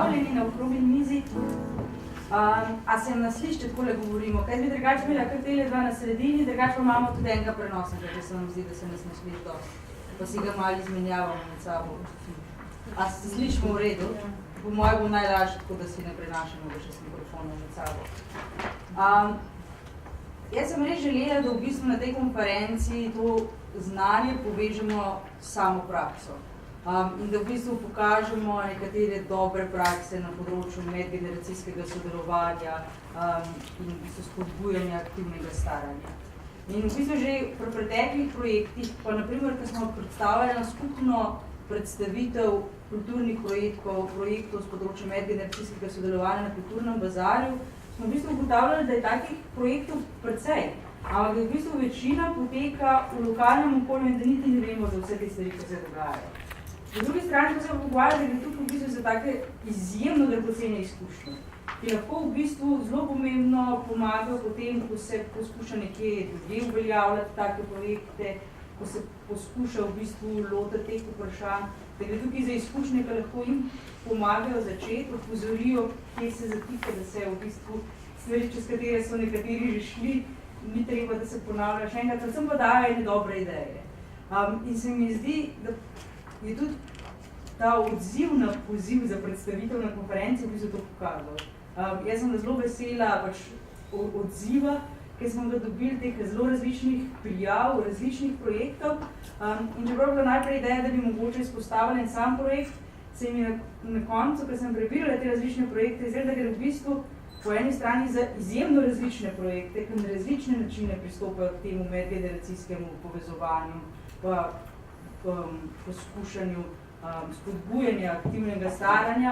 pozdravljeni na okrogli mizi. A se nas sliši, če takole govorimo? Kaj bi drugače imela kar tele dva na sredini, drugače pa imamo tudi enega prenosnika, če se nam zdi, da se nas ne sliši dosti. Pa si ga malo izmenjavamo med sabo. A se slišimo v redu? Po moje bo najlažje, tako da si ne prenašamo še s mikrofonom med sabo. Jaz sem res želela, da v bistvu na tej konferenciji to znanje povežemo s samo prakso. In da v bistvu pokažemo nekatere dobre prakse na področju medgeneracijskega sodelovanja in v bistvu spodbujanja aktivnega staranja. In v bistvu že pri preteklih projektih, pa naprimer, ko smo predstavljali na skupno predstavitev kulturnih projektov s področja medgeneracijskega sodelovanja na kulturnem bazarju, smo v bistvu ugotavljali, da je takih projektov precej, ampak da v bistvu večina poteka v lokalnem okolju in da niti ne vemo za vse te stvari, ki se dogajajo. Po drugi strani pa se pogovarjali, da gre tukaj v bistvu za take izjemno dragocene izkušnje, ki lahko v bistvu zelo pomembno pomagajo potem, ko se poskuša nekje drugje uveljavljati take projekte, ko se poskuša v bistvu lotiti teh vprašanj, da gre tukaj za izkušnje, ki lahko jim pomagajo začeti, opozorijo, kje se zatika, da se v bistvu stvari, čez katere so nekateri že šli, ni treba, da se ponavlja še enkrat, predvsem pa dajo ene dobre ideje. In se mi zdi, da je tudi ta odziv na poziv za predstavitev na konferenci v bistvu to pokazal. Jaz sem zelo vesela odziva, ker smo ga dobili teh zelo različnih prijav, različnih projektov. In čeprav bila najprej ideja, da bi mogoče izpostavili en sam projekt, se mi na koncu, ko sem prebirala te različne projekte, izgleda, da gre v bistvu po eni strani za izjemno različne projekte, ki na različne načine pristopajo k temu medgeneracijskemu povezovanju, pa poskušanju spodbujanja aktivnega staranja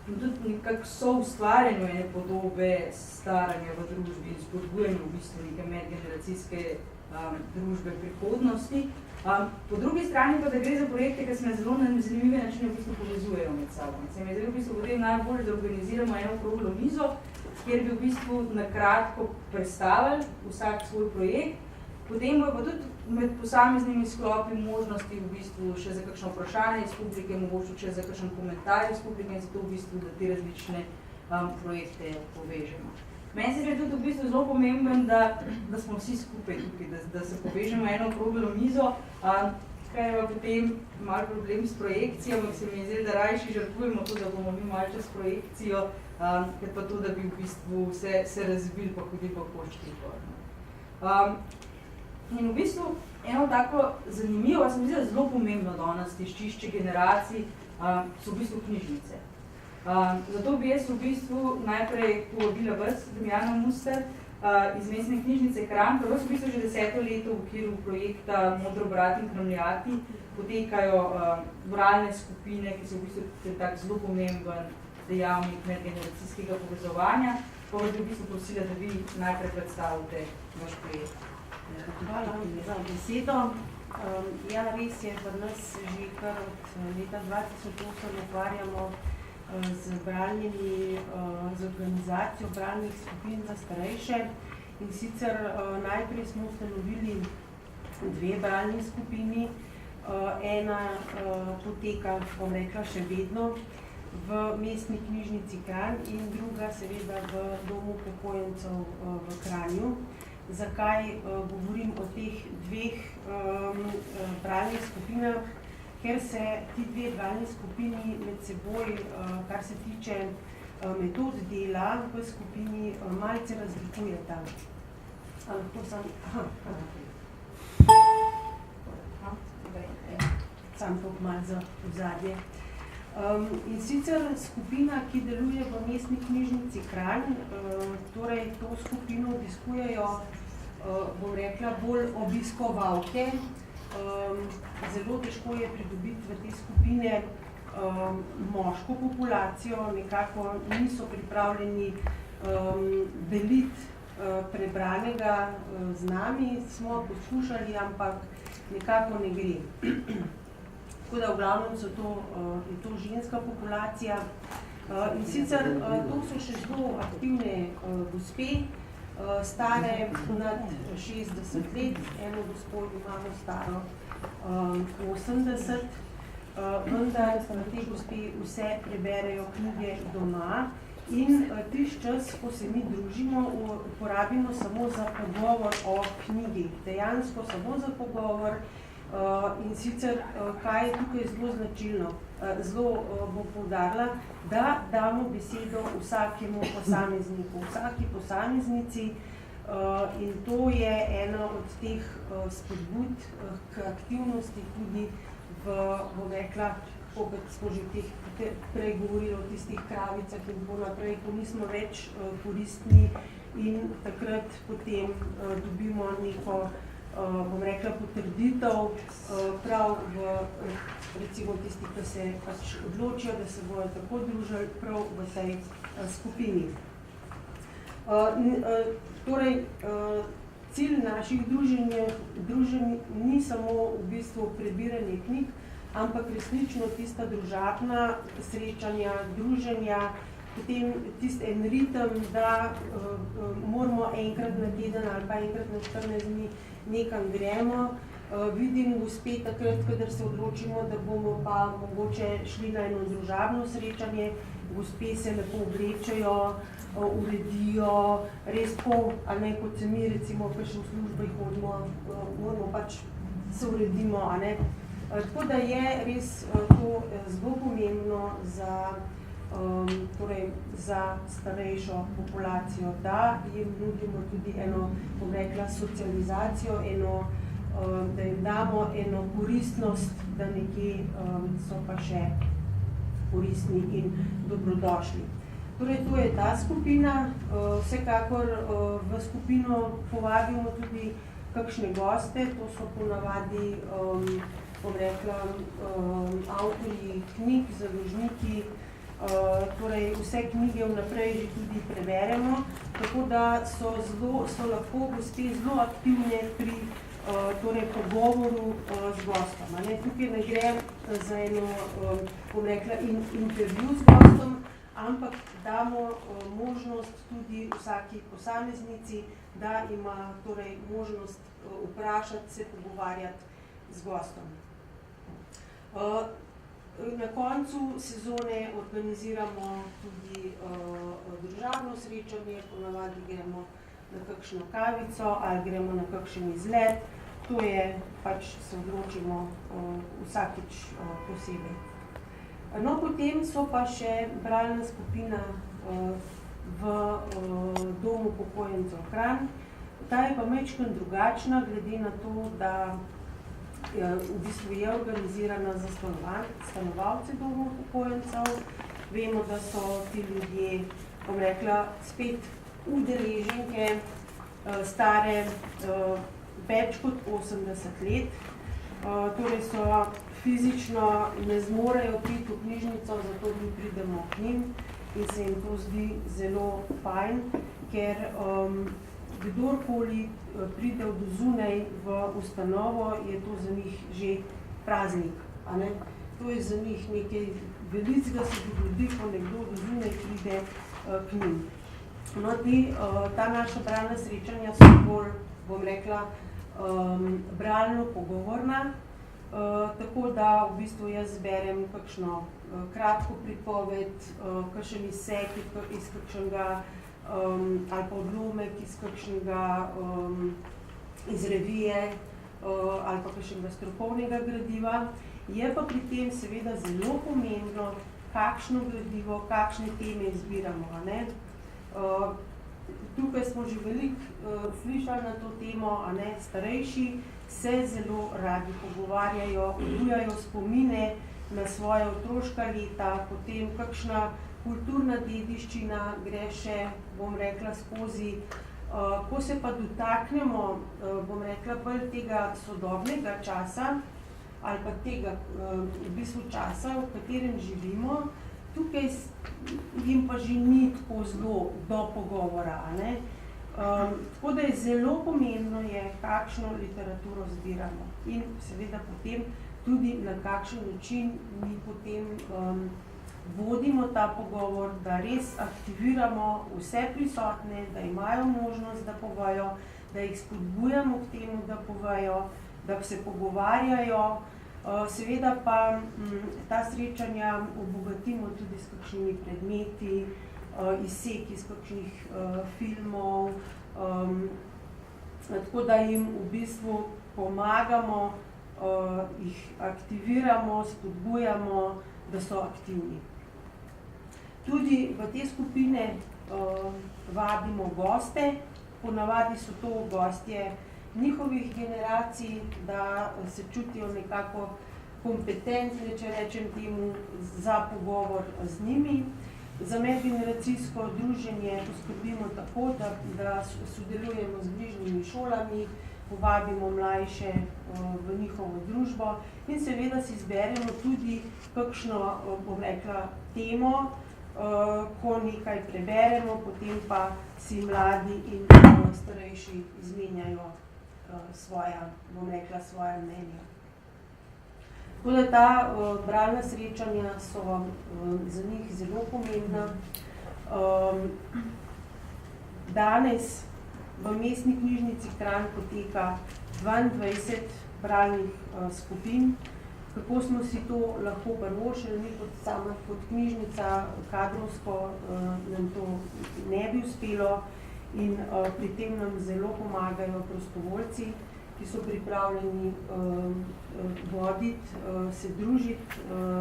in tudi nekako soustvarjanju ene podobe staranja v družbi in spodbujanju v bistvu neke medgeneracijske družbe prihodnosti. Po drugi strani pa, da gre za projekte, ki se na zelo zanimive načine v bistvu povezujejo med sabo. Se mi je zdaj v bistvu potem najbolj, da organiziramo eno okroglo mizo, kjer bi v bistvu nakratko predstavili vsak svoj projekt, potem bo pa tudi med posameznimi sklopi možnosti v bistvu še za kakšno vprašanje iz publike, mogoče še za kakšen komentar iz publike in zato v bistvu, da te različne projekte povežemo. Meni se je tudi v bistvu zelo pomemben, da smo vsi skupaj tukaj, da se povežemo eno okroglo mizo, kaj je potem malo problem s projekcijo, ampak se mi je zdaj, da rajši žrtvujemo to, da bomo mi malo čez projekcijo, ker pa to, da bi v bistvu se razvili pa hodili pa koščki. In v bistvu eno tako zanimivo, se mi zdi, zelo pomembno danes tiščišče generacij, so v bistvu knjižnice. Zato bi jaz v bistvu najprej povabila vas, Damjana Muster, iz mestne knjižnice Kranj, ker vas v bistvu že 10. leto v okviru projekta Modro brat in Kramljati potekajo bralne skupine, ki so v bistvu tak zelo pomemben dejavnik medgeneracijskega povezovanja, pa vas bi v bistvu prosila, da vi najprej predstavite vaš projekt. Hvala za besedo. Ja, res je, v nas že kar od leta 2008 ukvarjamo z organizacijo bralnih skupin za starejše. In sicer najprej smo ustanovili dve bralni skupini. Ena poteka, bom rekla, še vedno v mestni knjižnici Kranj in druga seveda v domu upokojencev v Kranju. Zakaj govorim o teh dveh bralnih skupinah? Ker se ti dve bralni skupini med seboj, kar se tiče metod dela v skupini, malce razlikujeta. Lahko sam... Sam to malo za ozadje. In sicer skupina, ki deluje v mestni knjižnici Kranj, torej to skupino obiskujejo, bom rekla, bolj obiskovalke. Zelo težko je pridobiti v te skupine moško populacijo, nekako niso pripravljeni deliti prebranega z nami, smo poskušali, ampak nekako ne gre. Tako da v glavnem je to ženska populacija. In sicer to so še zelo aktivne gospe, stare nad 60 let, eno gospo imamo staro 80. vendar te gospe vse preberejo knjige doma in tisti čas, ko se mi družimo, uporabimo samo za pogovor o knjigi. Dejansko samo za pogovor in sicer, kaj je tukaj zelo značilno, zelo bom poudarila, da damo besedo vsakemu posamezniku, vsaki posameznici in to je ena od teh spodbud k aktivnosti tudi bom rekla, kot smo že prej govorili o tistih kravicah in tako naprej, ko nismo več koristni in takrat potem dobimo neko, bom rekla, potrditev prav recimo tisti, ki se pač odločijo, da se bojo tako družili prav v tej skupini. Torej, cilj naših druženj ni samo v bistvu prebiranje knjig, ampak resnično tista družabna srečanja, druženja, potem tisti en ritem, da moramo enkrat na teden ali pa enkrat na 14 dni nekam gremo. Vidim gospe takrat, kadar se odločimo, da bomo pa mogoče šli na eno družabno srečanje, gospe se lepo oblečejo, uredijo, res pol, a ne, kot se mi recimo, ko še v službi hodimo, moramo pač se uredimo, a ne. Tako da je res to zelo pomembno za starejšo populacijo, da jim nudimo tudi eno, bom rekla, socializacijo, da jim damo eno koristnost, da nekje so pa še koristni in dobrodošli. Torej, to je ta skupina, vsekakor v skupino povabimo tudi kakšne goste, to so ponavadi, bom rekla, avtorji knjig, založniki, torej vse knjige vnaprej že tudi preberemo, tako da so lahko gospe zelo aktivne pri pogovoru z gostom. Tukaj ne gre za eno, bom rekla, intervju z gostom, ampak damo možnost tudi vsaki posameznici, da ima torej možnost vprašati, se pogovarjati z gostom. Na koncu sezone organiziramo tudi družabno srečanje, ponavadi gremo na kakšno kavico ali gremo na kakšen izlet. To je, pač se odločimo vsakič posebej. No, potem so pa še bralna skupina v Domu upokojencev Kranj. Ta je pa majčkeno drugačna, glede na to, da v bistvu je organizirana za stanovalce Doma upokojencev. Vemo, da so ti ljudje, bom rekla, spet udeleženke, stare več kot 80 let. Torej so fizično ne zmorejo priti v knjižnico, zato mi pridemo k njim in se jim to zdi zelo fajn, ker kdorkoli pride od zunaj v ustanovo, je to za njih že praznik. To je za njih nekaj velikega se dogodi, ko nekdo od zunaj pride k njim. No, ta naša bralna srečanja so bolj, bom rekla, bralno-pogovorna, tako da v bistvu jaz berem kakšno kratko pripoved, kakšen izsek iz kakšnega ali pa odlomek iz kakšnega iz revije ali pa kakšnega strokovnega gradiva. Je pa pri tem seveda zelo pomembno, kakšno gradivo, kakšne teme izbiramo. Tukaj smo že veliko slišali na to temo, starejši se zelo radi pogovarjajo, obujajo spomine na svoje otroška leta, potem kakšna kulturna dediščina gre še, bom rekla, skozi. Ko se pa dotaknemo, bom rekla, bolj tega sodobnega časa ali pa tega v bistvu časa, v katerem živimo, tukaj jim pa že ni tako zelo do pogovora. Tako da je zelo pomembno, kakšno literaturo zbiramo in seveda potem tudi na kakšen način mi potem vodimo ta pogovor, da res aktiviramo vse prisotne, da imajo možnost, da povejo, da jih spodbujamo k temu, da povejo, da se pogovarjajo. Seveda pa ta srečanja obogatimo tudi s kakšnimi predmeti, izseki iz kakšnih filmov, tako da jim v bistvu pomagamo, jih aktiviramo, spodbujamo, da so aktivni. Tudi v te skupine vabimo goste, ponavadi so to gostje njihovih generacij, da se čutijo nekako kompetentne, če rečem temu, za pogovor z njimi. Za medgeneracijsko druženje poskrbimo tako, da sodelujemo z bližnjimi šolami, povabimo mlajše v njihovo družbo in seveda si izberemo tudi kakšno, bom rekla, temo, ko nekaj preberemo, potem pa si mladi in starejši izmenjajo svoja, bom rekla, svoja mnenja. Tako da ta bralna srečanja so za njih zelo pomembna. Danes v Mestni knjižnici Kranj poteka 22 bralnih skupin. Kako smo si to lahko privoščili, mi kot knjižnica kadrovsko nam to ne bi uspelo in pri tem nam zelo pomagajo prostovoljci, ki so pripravljeni voditi, se družiti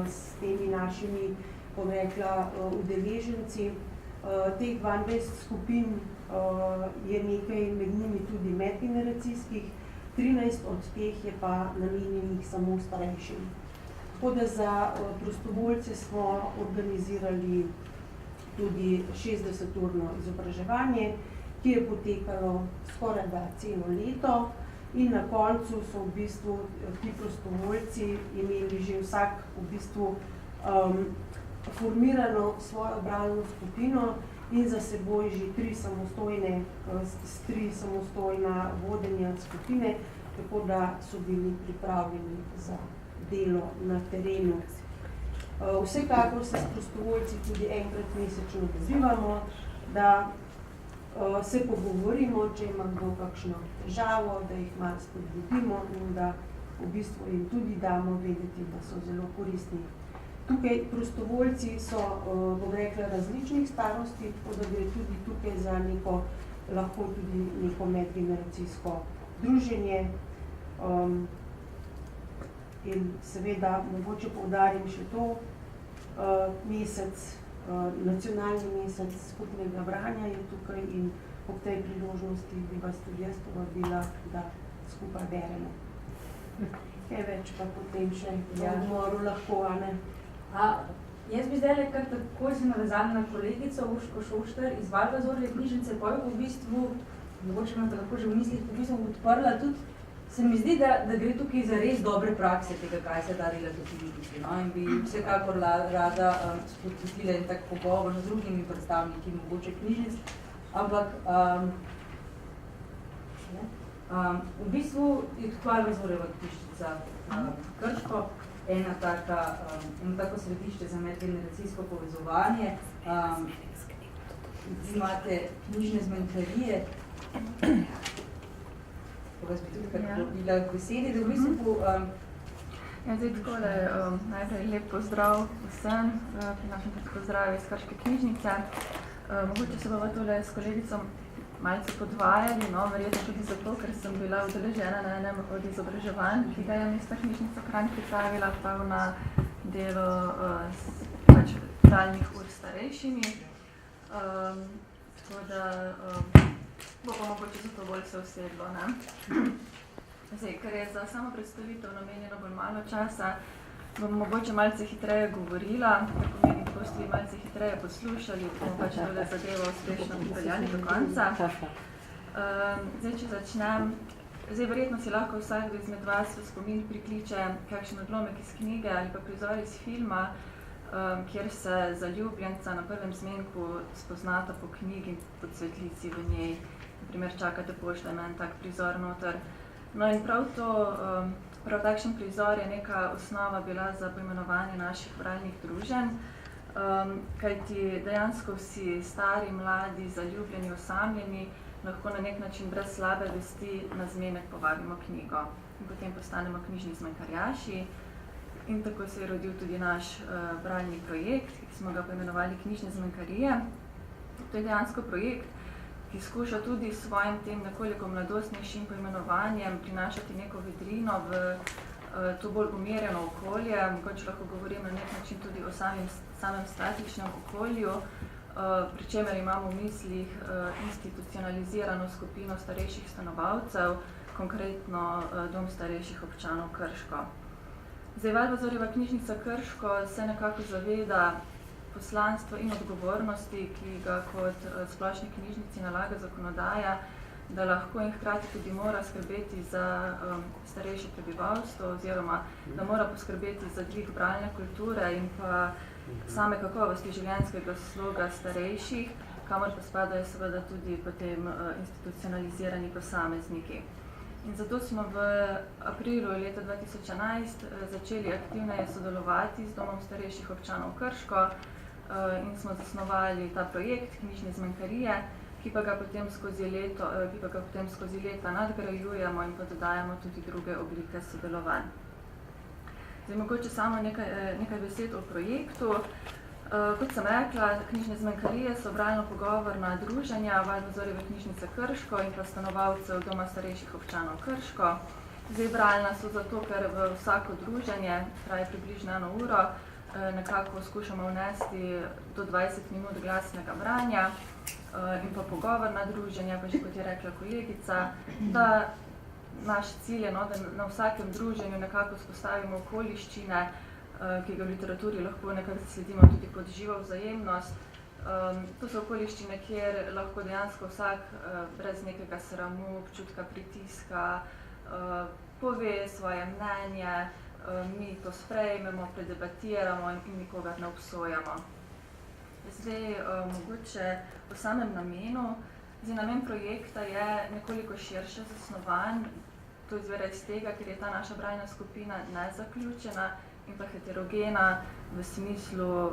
s temi našimi, bom rekla, udeleženci. Teh 22 skupin je nekaj med njimi tudi medgeneracijskih, 13 od teh je pa namenjenih samo starejšim. Tako da za prostovoljce smo organizirali tudi 60-urno izobraževanje, ki je potekalo skoraj da celo leto in na koncu so v bistvu ti prostovoljci imeli že vsak v bistvu formirano svojo bralno skupino in za seboj že tri samostojna vodenja skupine, tako da so bili pripravljeni za delo na terenu. Vsekakor se s prostovoljci tudi enkrat mesečno dobivamo, da se pogovorimo, če ima kdo kakšno težavo, da jih malo spodbudimo in da v bistvu jim tudi damo vedeti, da so zelo koristni. Tukaj prostovoljci so, bom rekla, različnih starosti, tako da gre tudi tukaj za lahko tudi neko medgeneracijsko druženje. In seveda, mogoče poudarim še to, nacionalni mesec skupnega branja je tukaj in ob tej priložnosti bi vas tudi jaz povabila, da skupaj beremo. Kaj več pa potem še v odmoru lahko, a ne? Jaz bi zdaj kar takoj se navezala na kolegico Urško Šošter iz Valvazorje knjižnice, pa v bistvu, mogoče imate lahko že v mislih, v bistvu odprla tudi, se mi zdi, da gre tukaj za res dobre prakse tega, kaj se da delati v knjižnici, no? In bi vsekakor rada spodbudila en tak pogovor z drugimi predstavniki mogoče knjižnic, ampak v bistvu je tudi Valvazorjeva knjižnica Krško eno tako središče za medgeneracijsko povezovanje. Imate knjižne zmenkarije, ko vas bi tudi kako bila k besedi, da v bistvu... Zdaj takole, najprej lep pozdrav vsem, prinašam tudi pozdrav iz Krške knjižnice. Mogoče se bova tole s kolegicom malce podvajali, no, verjetno tudi zato, ker sem bila udeležena na enem od izobraževanj, ki ga je Mestna knjižnica Kranj pripravila prav na delo bralnih ur starejšimi. Tako da bo pa mogoče zato bolj se usedlo, ne? Zdaj, ker je za samo predstavitev namenjeno bolj malo časa, bom mogoče malce hitreje govorila, to pomeni, da boste vi malce hitreje poslušali, bomo pač tole zadevo uspešno pripeljali do konca. Zdaj, če začnem, verjetno si lahko vsakdo izmed vas v spomin prikliče kakšen odlomek iz knjige ali pa prizor iz filma, kjer se zaljubljenca na prvem zmenku spoznata po knjigi, po cvetlici v njej. Na primer, čakate pošta, ima en tak prizor noter. No in prav takšen prizor je neka osnova bila za poimenovanje naših bralnih druženj, kajti dejansko vsi stari, mladi, zaljubljeni, osamljeni lahko na nek način brez slabe vesti na zmenek povabimo knjigo in potem postanemo knjižni zmenkarjaši. In tako se je rodil tudi naš bralni projekt, ki smo ga poimenovali Knjižne zmenkarije. To je dejansko projekt, ki skuša tudi s svojim tem nekoliko mladostnejšim poimenovanjem prinašati neko vedrino v to bolj umirjeno okolje. Mogoče lahko govorim na nek način tudi o samem statičnem okolju, pri čemer imamo v mislih institucionalizirano skupino starejših stanovalcev, konkretno Dom starejših občanov Krško. Zdaj, Valvazorjeva knjižnica Krško se nekako zaveda poslanstva in odgovornosti, ki ga kot splošni knjižnici nalaga zakonodaja, da lahko in hkrati tudi mora skrbeti za starejše prebivalstvo oziroma da mora poskrbeti za dvig bralne kulture in pa same kakovosti življenjskega sloga starejših, kamor pa spadajo seveda tudi potem institucionalizirani posamezniki. In zato smo v aprilu leta 2011 začeli aktivneje sodelovati z Domom starejših občanov Krško in smo zasnovali ta projekt Knjižne zmenkarije, ki pa ga potem skozi leta nadgrajujemo in pa dodajamo tudi druge oblike sodelovanj. Zdaj, mogoče samo nekaj besed o projektu. Kot sem rekla, Knjižne zmenkarije so bralno-pogovorna druženja Valvazorjeve knjižnice Krško in pa stanovalcev Doma starejših občanov Krško. Zdaj, bralna so zato, ker v vsako druženje, traje približno 1 uro, nekako skušamo vnesti do 20 minut glasnega branja in pa pogovorna druženja, pa že kot je rekla kolegica, da naš cilj je, da na vsakem druženju nekako spostavimo okoliščine, ki ga v literaturi lahko nekako sledimo tudi kot živo vzajemnost. To so okoliščine, kjer lahko dejansko vsak brez nekega sramu, občutka pritiska, pove svoje mnenje, mi to sprejmemo, predebatiramo in nikogar ne obsojamo. Zdaj, mogoče o samem namenu. Zdaj, namen projekta je nekoliko širše zasnovan. To izvira iz tega, ker je ta naša bralna skupina nezaključena in pa heterogena v smislu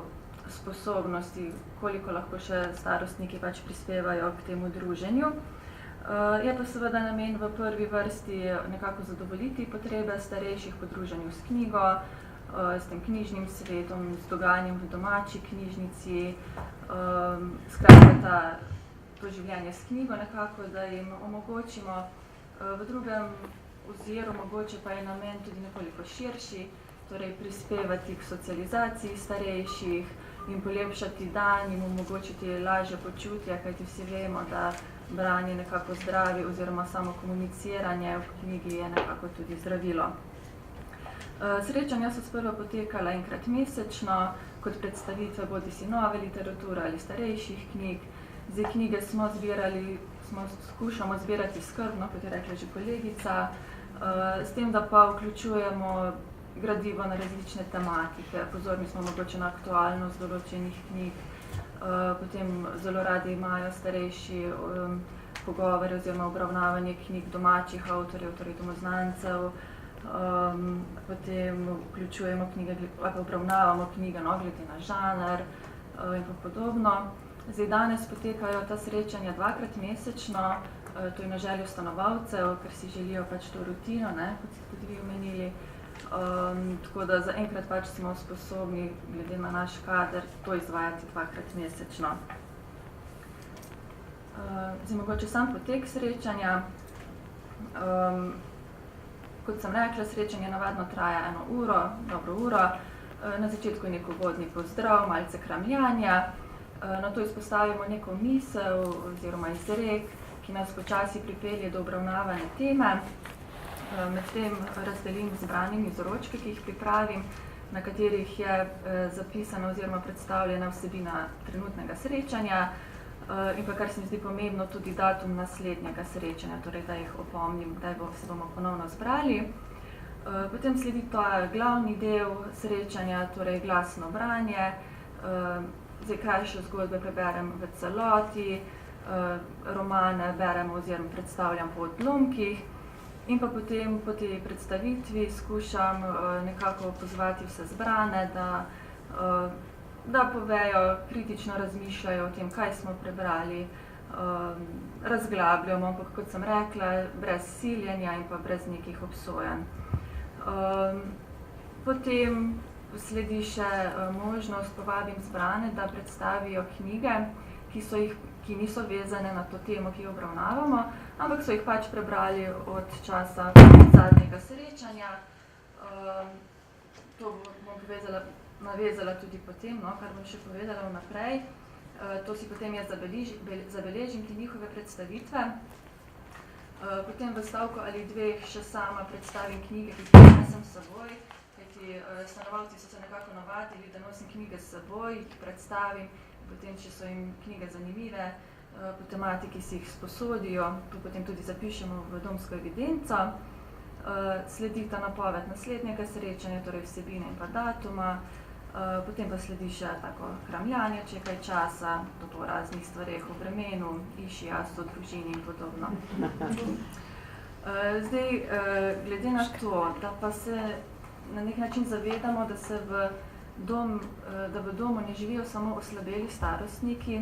sposobnosti, koliko lahko še starostniki pač prispevajo k temu druženju. Je pa seveda namen v prvi vrsti nekako zadovoljiti potrebe starejših po druženju s knjigo, s tem knjižnim svetom, z dogajanjem v domači knjižnici, skratka to življenje s knjigo nekako, da jim omogočimo. V drugem oziru mogoče pa je namen tudi nekoliko širši, torej prispevati k socializaciji starejših in polepšati dan, jim omogočiti lažje počutje, kajti vsi vemo, da branje nekako zdravi oziroma samo komuniciranje v knjigi je nekako tudi zdravilo. Srečanja so sprva potekala enkrat mesečno, kot predstavitve bodisi nove literature ali starejših knjig. Zdaj, knjige skušamo zbirati skrbno, kot je rekla že kolegica, s tem, da pa vključujemo gradivo na različne tematike. Pozorni smo mogoče na aktualnost določenih knjig, potem zelo radi imajo starejši pogovore oziroma obravnavanje knjig domačih avtorjev, torej domoznancev, potem vključujemo knjige, ali obravnavamo knjige glede na žanr in pa podobno. Zdaj, danes potekajo ta srečanja 2-krat mesečno, to je na željo stanovalcev, ker si želijo pač to rutino, kot ste tudi vi omenili. Tako da zaenkrat pač smo sposobni, glede na naš kader, to izvajati 2-krat mesečno. Zdaj, mogoče sam potek srečanja. Kot sem rekla, srečanje navadno traja 1 uro, dobro uro. Na začetku je nek uvodni pozdrav, malce kramljanja. Nato izpostavimo neko misel oziroma izrek, ki nas počasi pripelje do obravnavane teme. Medtem razdelim zbranimi vzorčki, ki jih pripravim, na katerih je zapisana oziroma predstavljena vsebina trenutnega srečanja in pa, kar se mi zdi pomembno, tudi datum naslednjega srečanja, torej da jih opomnim, kdaj se bomo ponovno zbrali. Potem sledi ta glavni del srečanja, torej glasno branje. Zdaj, krajše zgodbe preberem v celoti, romane beremo oziroma predstavljam po odlomkih. In pa potem po tej predstavitvi skušam nekako pozvati vse zbrane, da povejo, kritično razmišljajo o tem, kaj smo prebrali, razglabljamo, ampak kot sem rekla, brez siljenja in pa brez nekih obsojanj. Potem sledi še možnost, povabim zbrane, da predstavijo knjige, ki niso vezane na to temo, ki jo obravnavamo, ampak so jih pač prebrali od časa zadnjega srečanja. To bom navezala tudi potem, kar bom še povedala vnaprej. To si potem jaz zabeležim te njihove predstavitve. Potem v stavku ali dveh še sama predstavim knjige, ki jih nesem s seboj. Stanovalci so se nekako navadili, da nosim knjige s seboj, jih predstavim, potem, če so jim knjige zanimive, po tematiki si jih sposodijo, to potem tudi zapišemo v domsko evidenco. Sledi ta napoved naslednjega srečanja, torej vsebine in pa datuma, potem pa sledi še tako kramljanje, če je kaj časa, o raznih stvareh, o vremenu, iši, jasto, družini in podobno. Zdaj, glede na to, da pa se na nek način zavedamo, da v domu ne živijo samo oslabeli starostniki,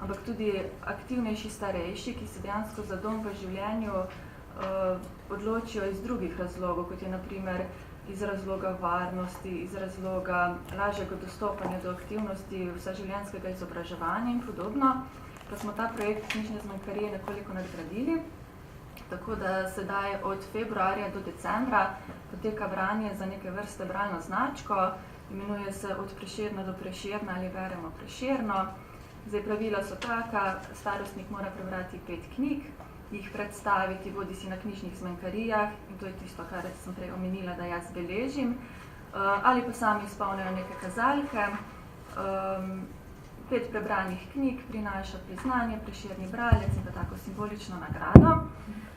ampak tudi aktivnejši starejši, ki se dejansko za dom v življenju odločijo iz drugih razlogov, kot je na primer iz razloga varnosti, iz razloga lažjega dostopanja do aktivnosti vseživljenjskega izobraževanja in podobno, pa smo ta projekt Knjižne zmanjkarije nekoliko nadgradili. Tako da sedaj od februarja do decembra poteka branje za neke vrste bralno značko, imenuje se Od Prešerna do Prešerna ali Beremo Prešerno. Zdaj pravila so taka, starostnik mora prebrati 5 knjig, jih predstaviti bodisi na knjižnih zmanjkarijah, in to je tisto, kar sem prej omenila, da jaz beležim, ali pa sami izpolnijo neke kazalke. 5 prebranih knjig prinaša priznanje, Prešerni bralec in pa tako simbolično nagrado.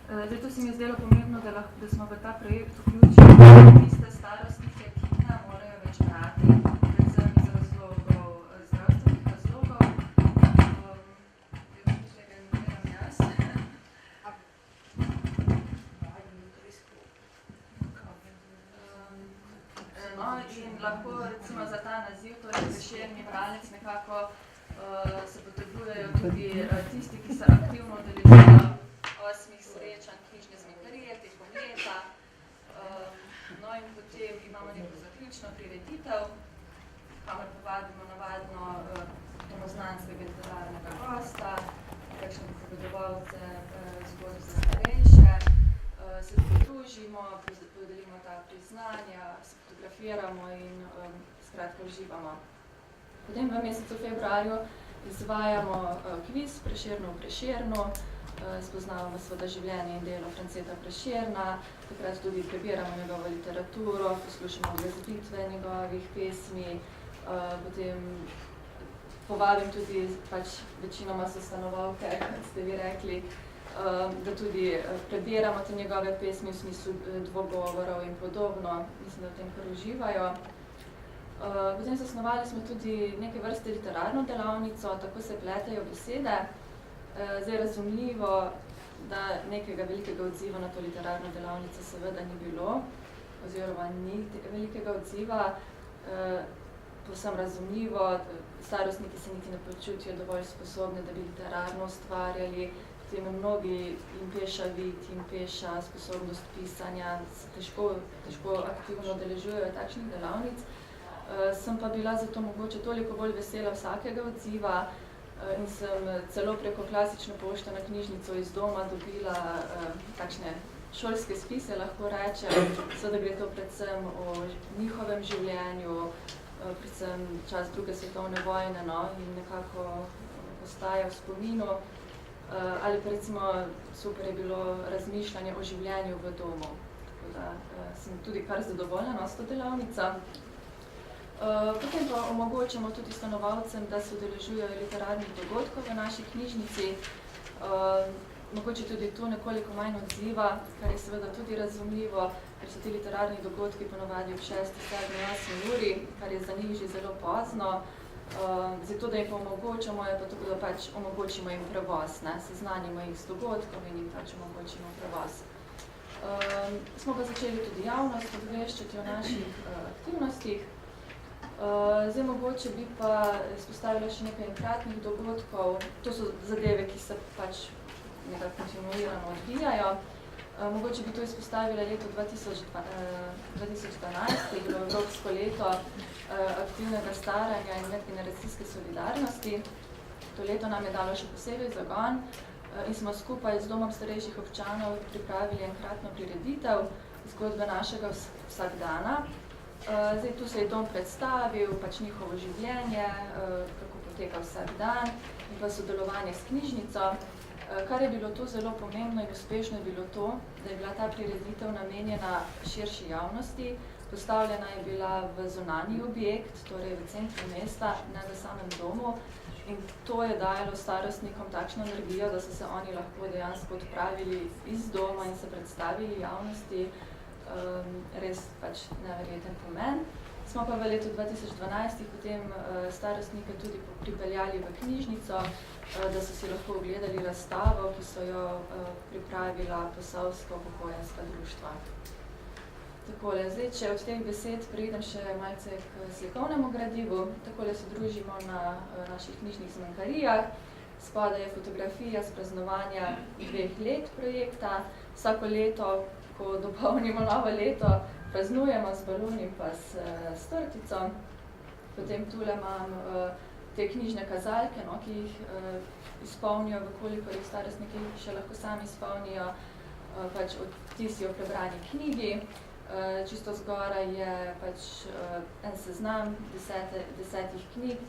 Zdaj, to se mi je zdelo pomembno, da smo v ta projekt vključili tiste starostnike, ki ne morajo več brati, predvsem iz razlogov, zdravstvenih razlogov. In lahko recimo za ta naziv, torej Prešerni bralec, nekako se potrebujejo tudi tisti, ki se aktivno udeležujejo 8 srečanj Knjižne zmanjkarije tekom leta. No in potem imamo neko zaključno prireditev, kamor povabimo navadno domoznanskega literarnega gosta, kakšne pripovedovalce zgodb za starejše, se pridružimo, podelimo ta priznanja, se fotografiramo in skratka uživamo. Potem v mesecu februarju izvajamo kviz Prešerno v Prešernu, spoznavamo seveda življenje in delo Franceta Prešerna, takrat tudi prebiramo njegovo literaturo, poslušamo glasbitve njegovih pesmi, potem povabim tudi pač večinoma so stanovalke, kot ste vi rekli, da tudi prebiramo te njegove pesmi v smislu dvogovorov in podobno, mislim, da v tem kar uživajo. Potem zasnovali smo tudi neke vrste literarno delavnico, tako se pletejo besede. Zdaj razumljivo, da nekega velikega odziva na to literarno delavnico seveda ni bilo, oziroma ni velikega odziva, povsem razumljivo, starostniki se niti ne počutijo dovolj sposobni, da bi literarno ustvarjali, potem mnogi jim peša vid, jim peša sposobnost pisanja, se težko aktivno udeležujejo takšnih delavnic. Sem pa bila zato mogoče toliko bolj vesela vsakega odziva, in sem celo preko klasične pošte na knjižnico iz doma dobila takšne šolske spise, lahko rečem, da gre to predvsem o njihovem življenju, predvsem čas druge svetovne vojne, in nekako ostaja v spominu. Ali pa recimo super je bilo razmišljanje o življenju v domu, tako da sem tudi kar zadovoljna s to delavnico. Potem pa omogočamo tudi stanovalcem, da se udeležujejo literarnih dogodkov v naši knjižnici. Mogoče tudi tu nekoliko manj odziva, kar je seveda tudi razumljivo, ker so ti literarni dogodki ponavadi ob 6, 7, 8 uri, kar je za njih že zelo pozno. Zato, da jim pa omogočamo, je pa tako, da pač omogočimo jim prevoz, seznanimo jih z dogodkom in jim pač omogočimo prevoz. Smo pa začeli tudi javnost obveščati o naših aktivnostih. Zdaj mogoče bi pa izpostavila še nekaj enkratnih dogodkov. To so zadeve, ki se pač nekako kontinuirano odvijajo. Mogoče bi to izpostavila leto 2012, ki je bilo Evropsko leto aktivnega staranja in medgeneracijske solidarnosti. To leto nam je dalo še posebej zagon in smo skupaj z Domom starejših občanov pripravili enkratno prireditev zgodbe našega vsakdana. Zdaj, tu se je dom predstavil, pač njihovo življenje, kako poteka vsak dan in pa sodelovanje s knjižnico. Kar je bilo tu zelo pomembno in uspešno je bilo to, da je bila ta prireditev namenjena širši javnosti. Postavljena je bila v zunanji objekt, torej v centru mesta, ne v samem domu. In to je dajalo starostnikom takšno energijo, da so se oni lahko dejansko odpravili iz doma in se predstavili javnosti. Res pač neverjeten pomen. Smo pa v letu 2012 potem starostnike tudi pripeljali v knjižnico, da so si lahko ogledali razstavo, ki so jo pripravila Posavska upokojenska društva. Takole, zdaj, če od teh besed preidem še malce k slikovnemu gradivu, takole se družimo na naših knjižnih zmanjkarijah. Spodaj je fotografija z praznovanja 2 let projekta. Vsako leto, ko dopolnimo novo leto, praznujemo z baloni pa s tortico. Potem tule imam te knjižne kazalke, no, ki jih izpolnijo, vkolikor jih starostniki še lahko sami izpolnijo, pač odtisi o prebrani knjigi. Čisto zgoraj je pač en seznam 10 knjig,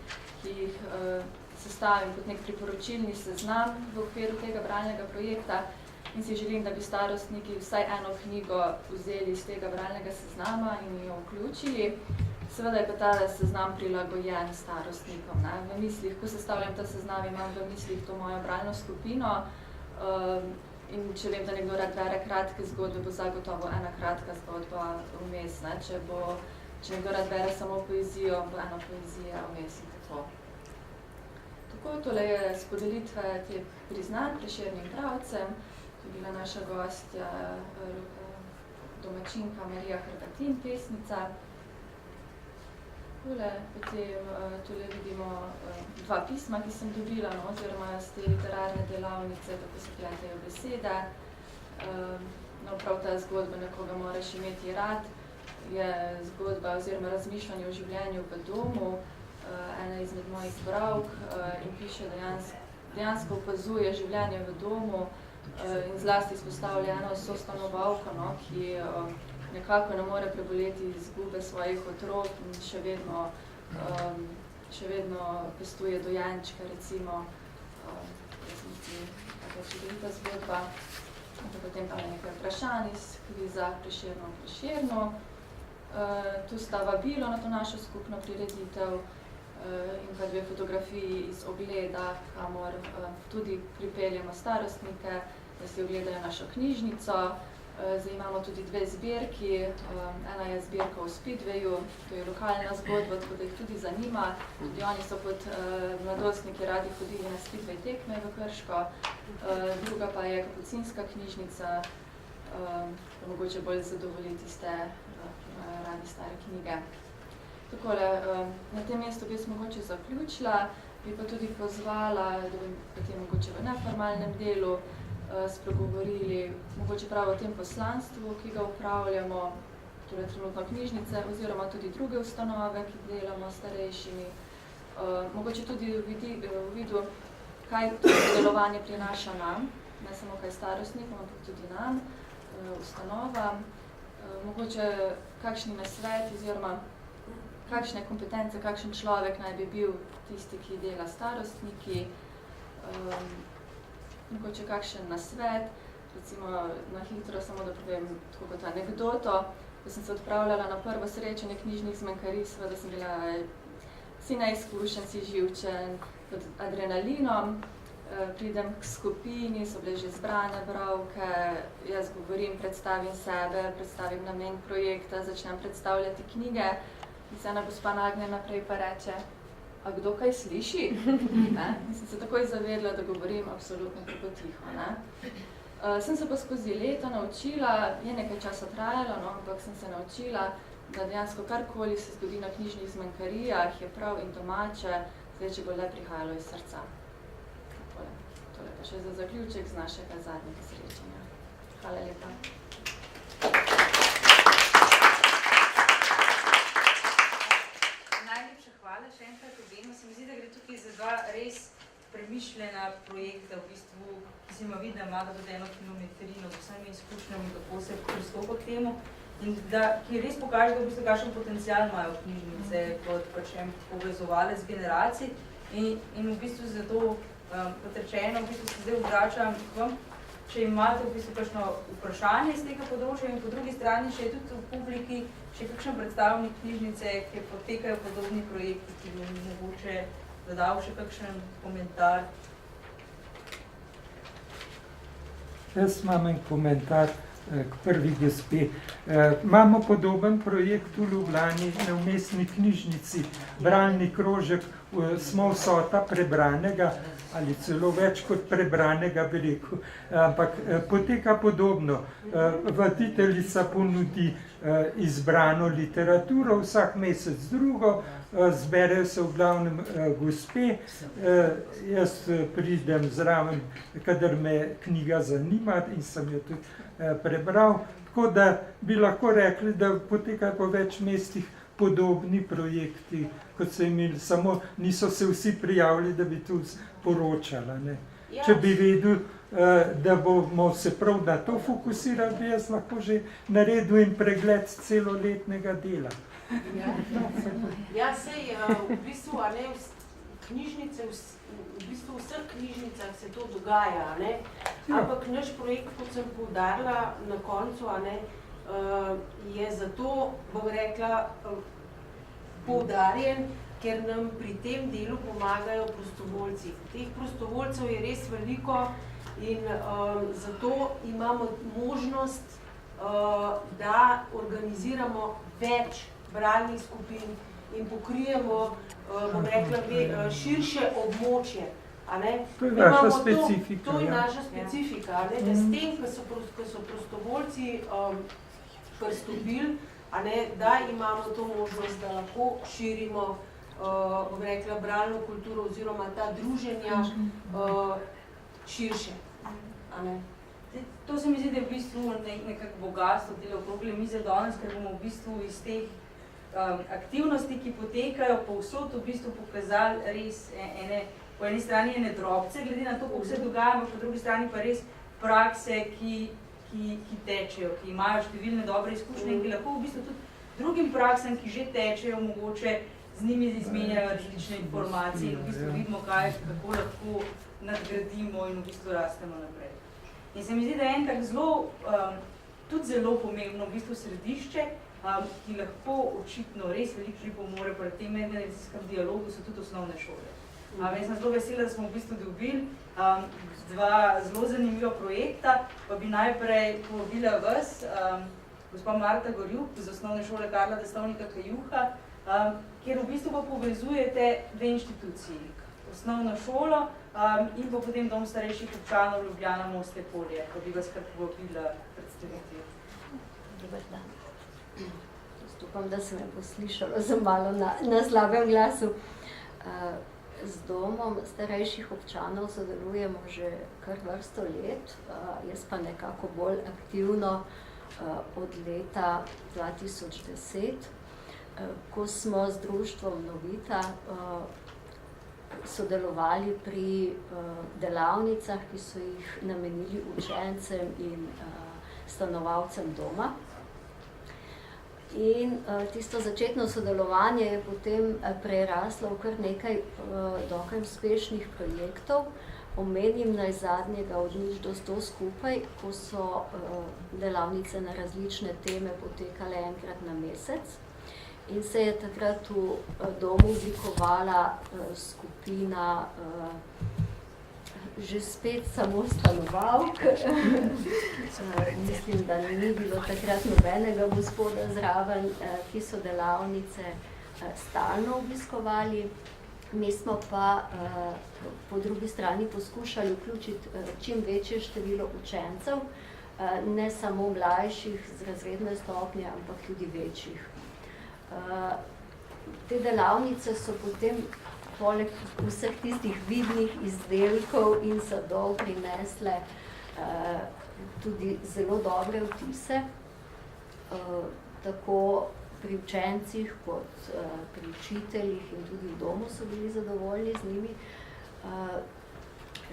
ki jih sestavim kot nek priporočilni seznam v okviru tega bralnega projekta. In si želim, da bi starostniki vsaj eno knjigo vzeli iz tega bralnega seznama in jo vključili. Seveda je pa ta seznam prilagojen starostnikom. Ne? V mislih, ko sestavljam ta seznam, imam v mislih to mojo bralno skupino. In če vem, da nekdo rad bere kratke zgodbe, bo zagotovo ena kratka zgodba vmes. Ne? Če nekdo rad bere samo poezijo, bo ena poezija vmes in tako. Tako, tole je s podelitve te priznanj Prešernim bralcem. To je bila naša gostja, domačinka Marija Hrvatin, pesnica. Potem tule vidimo 2 pisma, ki sem dobila, no, oziroma z te literarne delavnice, tako se pletejo besede. No, prav ta zgodba Nekoga moraš imeti rad je zgodba oziroma razmišljanje o življenju v domu, ena izmed mojih bralk in piše dejansko opazuje življenje v domu in zlasti izpostavlja eno sostanovalko, no, ki nekako ne more preboleti izgube svojih otrok in še vedno pestuje dojenčke, recimo. Tako čudovita zgodba. Potem tam je nekaj vprašanj iz kviza Prešerno. Tu sta vabilo na to našo skupno prireditev in pa 2 fotografiji iz ogleda, kamor tudi pripeljemo starostnike, da si ogledajo našo knjižnico. Zdaj imamo tudi 2 zbirki. Ena je zbirka o Speedwayu, to je lokalna zgodba, tako da jih tudi zanima. Tudi oni so kot mladostniki radi hodili na Speedway tekme v Krško. Druga pa je Kapucinska knjižnica, da mogoče bolj zadovolji tiste, ki imajo radi stare knjige. Takole, na tem mestu bi jaz mogoče zaključila, bi pa tudi pozvala, da bi potem mogoče v neformalnem delu spregovorili mogoče prav o tem poslanstvu, ki ga upravljamo, torej trenutno knjižnice oziroma tudi druge ustanove, ki delamo s starejšimi. Mogoče tudi v vidu, kaj to delovanje prinaša nam, ne samo kaj starostnikom, ampak tudi nam, ustanovam. Mogoče kakšni nasvet oziroma kakšne kompetence, kakšen človek naj bi bil tisti, ki dela starostniki. Mogoče kakšen nasvet, recimo na hitro samo da povem tako kot anekdoto, ko sem se odpravljala na prvo srečanje knjižnih zmanjkarij, seveda sem bila si neizkušen, si živčen, pod adrenalinom, pridem k skupini, so bile že zbrane bralke, jaz govorim, predstavim sebe, predstavim namen projekta, začnem predstavljati knjige in se ena gospa nagne naprej pa reče, a kdo kaj sliši? In sem se takoj zavedla, da govorim absolutno tako tiho. Sem se pa skozi leta naučila, je nekaj časa trajalo, no, ampak sem se naučila, da dejansko karkoli se zgodi na knjižnih zmanjkarijah, je prav in domače, zdaj, če bo le prihajalo iz srca. Tole pa še za zaključek z našega zadnjega srečanja. Hvala lepa. Najlepša hvala še enkrat obema. Se mi zdi, da gre tukaj za dva res premišljena projekta, v bistvu, ki se ima vidi, da ima tudi eno kilometrino z vsemi izkušnjami, kako se pristopa k temu, in da, ki res pokaže, da v bistvu kakšen potencial imajo knjižnice kot pač povezovalec generacij. In v bistvu zato, kot rečeno, v bistvu se zdaj obračam k vam, če imate v bistvu kakšno vprašanje iz tega področja, in po drugi strani še je tudi v publiki še kakšen predstavnik knjižnice, ki potekajo podobni projekti, ki bi mogoče dodal še kakšen komentar. Jaz imam en komentar k prvi gospe. Imamo podoben projekt v Ljubljani na vmesni knjižnici, bralni krožek, smo vsota prebranega, ali celo več kot prebranega, bi rekel, ampak poteka podobno. Voditeljica ponudi izbrano literaturo, vsak mesec drugo, zberejo se v glavnem gospe, jaz pridem zraven, kadar me knjiga zanima in sem jo tudi prebral, tako da bi lahko rekli, da potekajo po več mestih podobni projekti, kot so imeli, samo niso se vsi prijavili, da bi tu poročala. Ne. Če bi vedel, da bomo se prav na to fokusirali, bi jaz lahko že naredil in pregled celoletnega dela. Ja, sej, v bistvu, a ne, knjižnice, v bistvu v vseh knjižnicah se to dogaja, a ne, ampak naš projekt, kot sem poudarila na koncu, a ne, je zato, bom rekla, poudarjen, ker nam pri tem delu pomagajo prostovoljci. Teh prostovoljcev je res veliko in zato imamo možnost, da organiziramo več bralnih skupin in pokrijemo, bom rekla, širše območje. To je naša specifika. To je naša specifika, da s tem, ko so prostovoljci pristopili, da imamo to možnost, da lahko širimo, bom rekla, bralno kulturo oziroma ta druženja širše. To se mi zdi, da je v bistvu nekako bogatstvo tele okrogle mize danes, ker bomo v bistvu iz teh aktivnosti, ki potekajo povsod, v bistvu pokazali res po eni strani ene drobce, glede na to, kako se dogaja, po drugi strani pa res prakse, ki tečejo, ki imajo številne dobre izkušnje in ki lahko v bistvu tudi drugim praksam, ki že tečejo, mogoče z njimi izmenjajo različne informacije in v bistvu vidimo, kako lahko nadgradimo in v bistvu rastemo naprej. In se mi zdi, da je en tak tudi zelo pomembno v bistvu središče, ki lahko očitno res veliko pripomore pri tem medgeneracijskem dialogu, so tudi osnovne šole. Jaz sem zelo vesela, da smo v bistvu dobili dva zelo zanimiva projekta, pa bi najprej povabila vas, gospa Marta Gorjup iz osnovne šole Karla Destovnika Kajuha, kjer v bistvu pa povezujete dve inštituciji, osnovno šolo in pa potem Dom starejših občanov Ljubljana Moste Polje, pa bi vas kar povabila predstaviti. Dobar dan. Upam, da se me bo slišalo za malo na slabem glasu. Z Domom starejših občanov sodelujemo že kar vrsto let, jaz pa nekako bolj aktivno od leta 2010, ko smo z društvom Novita sodelovali pri delavnicah, ki so jih namenili učencem in stanovalcem doma. In tisto začetno sodelovanje je potem preraslo v kar nekaj dokaj uspešnih projektov. Omenim najzadnjega od 0 do 100 skupaj, ko so delavnice na različne teme potekale enkrat na mesec. In se je takrat v domu oblikovala skupina že spet samo stanovalk. Mislim, da ni bilo takrat nobenega gospoda zraven, ki so delavnice stalno obiskovali. Mi smo pa po drugi strani poskušali vključiti čim večje število učencev, ne samo mlajših z razredne stopnje, ampak tudi večjih. Te delavnice so potem poleg vseh tistih vidnih izdelkov in sadov prinesle tudi zelo dobre vtise, tako pri učencih kot pri učiteljih in tudi v domu so bili zadovoljni z njimi.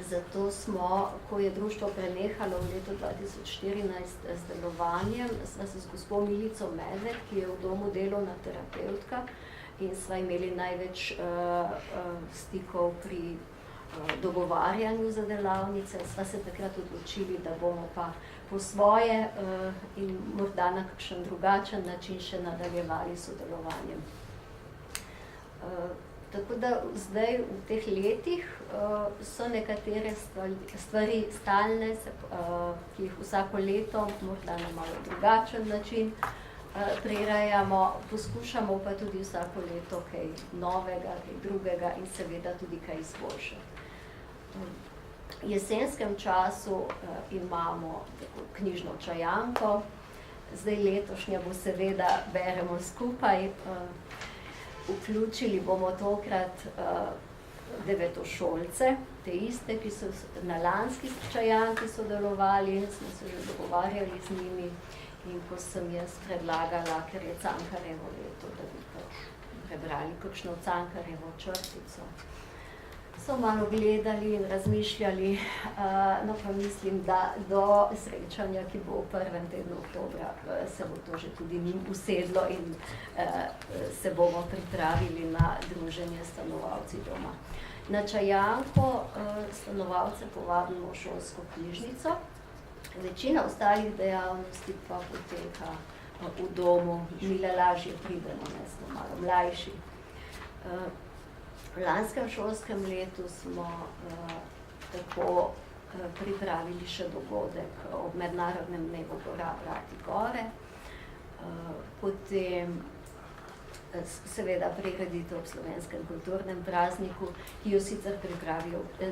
Zato smo, ko je društvo prenehalo v letu 2014 z delovanjem, sva se z gospo Milico Medved, ki je v domu delovna terapeutka, in sva imeli največ stikov pri dogovarjanju za delavnice. Sva se takrat odločili, da bomo pa po svoje in morda na kakšen drugačen način še nadaljevali sodelovanjem. Tako da zdaj v teh letih so nekatere stvari stalne, ki jih vsako leto morda na malo drugačen način prirejamo, poskušamo pa tudi vsako leto kaj novega, kaj drugega in seveda tudi kaj izboljšati. V jesenskem času imamo tako knjižno čajanko, zdaj letošnja bo seveda beremo skupaj. Vključili bomo tokrat devetošolce, te iste, ki so na lanski čajanki sodelovali, smo se že dogovarjali z njimi in ko sem jaz predlagala, ker je Cankarjevo leto, da bi pač prebrali kakšno Cankarjevo črtico, so malo gledali in razmišljali, no pa mislim, da do srečanja, ki bo v prvem tednu oktobra, se bo to že tudi njim usedlo in se bomo pripravili na druženje stanovalci doma. Na čajanko stanovalce povabimo v šolsko knjižnico, večina ostalih dejavnosti pa poteka v domu, mi le lažje pridemo, ne smo malo mlajši. V lanskem šolskem letu smo tako pripravili še dogodek ob Mednarodnem dnevu gora Brati gore, potem seveda prireditev ob slovenskem kulturnem prazniku, ki jo sicer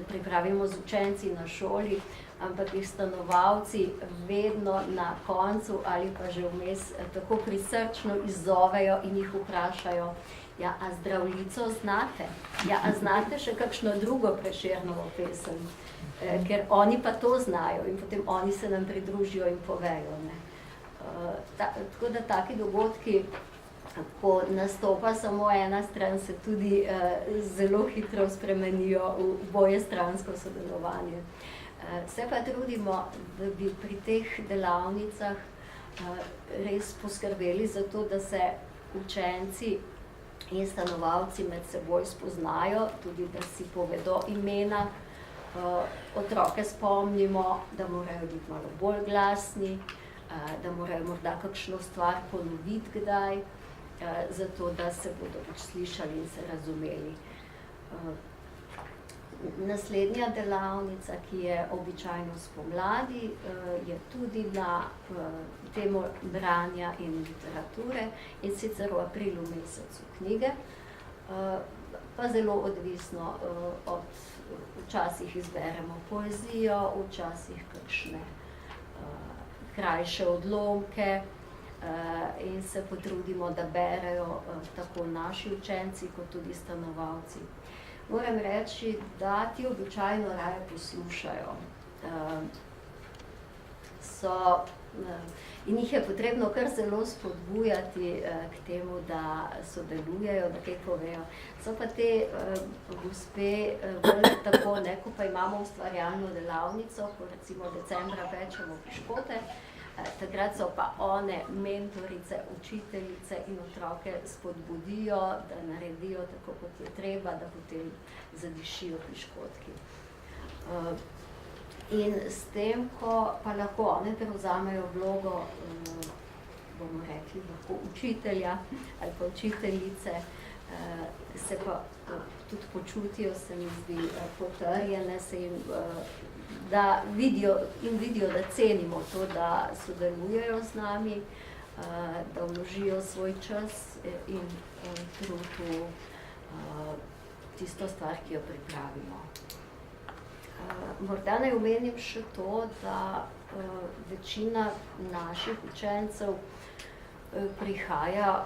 pripravimo z učenci na šoli, ampak jih stanovalci vedno na koncu ali pa že vmes tako prisrčno izzovejo in jih vprašajo, ja, a Zdravljico znate? Ja, a znate še kakšno drugo Prešernovo pesem? Ker oni pa to znajo in potem oni se nam pridružijo in povejo. Ne? Tako da taki dogodki, ko nastopa samo ena stran, se tudi zelo hitro spremenijo v bojestransko sodelovanje. Se pa trudimo, da bi pri teh delavnicah res poskrbeli za to, da se učenci in stanovalci med seboj spoznajo, tudi da si povedo imena. Otroke spomnimo, da morajo biti malo bolj glasni, da morajo morda kakšno stvar ponoviti kdaj, zato da se bodo slišali in se razumeli. Naslednja delavnica, ki je običajno spomladi, je tudi na temo branja in literature, in sicer v aprilu mesecu knjige, pa zelo odvisno včasih izberemo poezijo, včasih kakšne krajše odlomke in se potrudimo, da berejo tako naši učenci, kot tudi stanovalci. Moram reči, da ti običajno raje poslušajo. In jih je potrebno kar zelo spodbujati k temu, da sodelujejo, da kaj povejo. So pa te gospe bolj tako, ne, ko pa imamo ustvarjalno delavnico, ko recimo decembra pečemo piškote, takrat so pa one mentorice, učiteljice in otroke spodbudijo, da naredijo tako, kot je treba, da potem zadišijo piškotki. In s tem, ko pa lahko one prevzamejo vlogo, bomo rekli, lahko učitelja ali pa učiteljice, se pa tudi počutijo, se mi zdi, potrjene, se jim da vidijo, da cenimo to, da sodelujejo z nami, da vložijo svoj čas in trud v tisto stvar, ki jo pripravimo. Morda naj omenim še to, da večina naših učencev prihaja,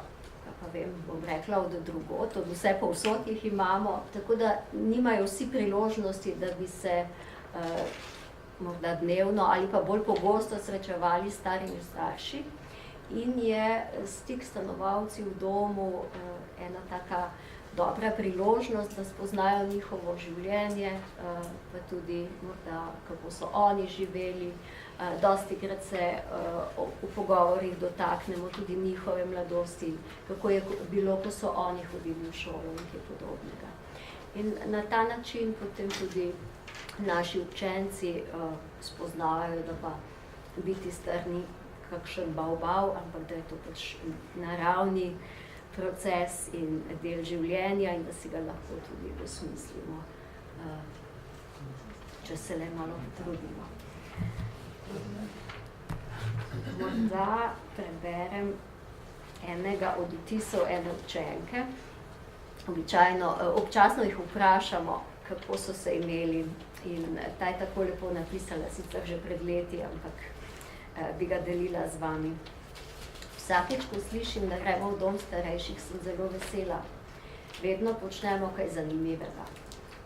pa vem, bom rekla, od drugot, od vse povsod jih imamo, tako da nimajo vsi priložnosti, da bi se morda dnevno ali pa bolj pogosto srečevali s starimi starši in je stik s stanovalci v domu ena taka dobra priložnost, da spoznajo njihovo življenje, pa tudi morda, kako so oni živeli. Dostikrat se v pogovorih dotaknemo tudi njihove mladosti, kako je bilo, ko so oni hodili v šolo in kaj podobnega. In na ta način potem tudi naši učenci spoznavajo, da pa biti star ni kakšen bav, ampak da je to pač naravni proces in del življenja in da si ga lahko tudi osmislimo, če se le malo potrudimo. Morda preberem enega od vtisov ene učenke. Občasno jih vprašamo, kako so se imeli in ta je tako lepo napisala, sicer že pred leti, ampak bi ga delila z vami. Vsakeč, ko slišim, da gremo v dom starejših, sem zelo vesela. Vedno počnemo kaj zanimivega.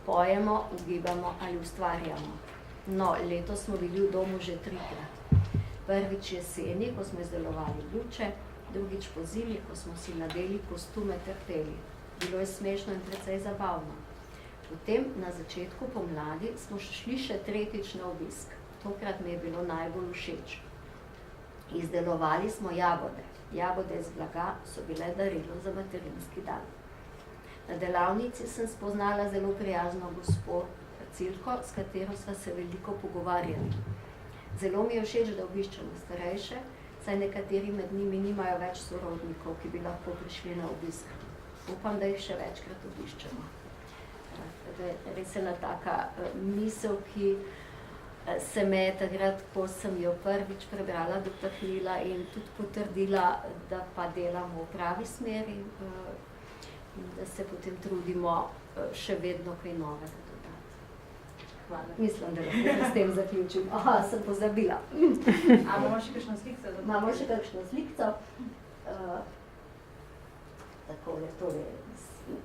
Pojemo, ugibamo ali ustvarjamo. No, letos smo bili v domu že 3-krat. Prvič jeseni, ko smo izdelovali luče, drugič pozimi, ko smo si nadeli kostume ter peli. Bilo je smešno in precej zabavno. Potem, na začetku pomladi, smo šli še 3-tič na obisk. Tokrat mi je bilo najbolj všeč. Izdelovali smo jagode. Jagode iz blaga so bile darilo za materinski dan. Na delavnici sem spoznala zelo prijazno gospo Cilko, s katero sva se veliko pogovarjali. Zelo mi je všeč, da obiščemo starejše, saj nekateri med njimi nimajo več sorodnikov, ki bi lahko prišli na obisk. Upam, da jih še večkrat obiščemo. Res ena taka misel, ki se me je takrat, ko sem jo prvič prebrala, dotaknila in tudi potrdila, da pa delamo v pravi smeri in da se potem trudimo še vedno kaj novega dodati. Hvala. Mislim, da lahko s tem zaključim. Aha, sem pozabila. A imamo še kakšno slikco? Imamo še kakšno slikco. Takole, tole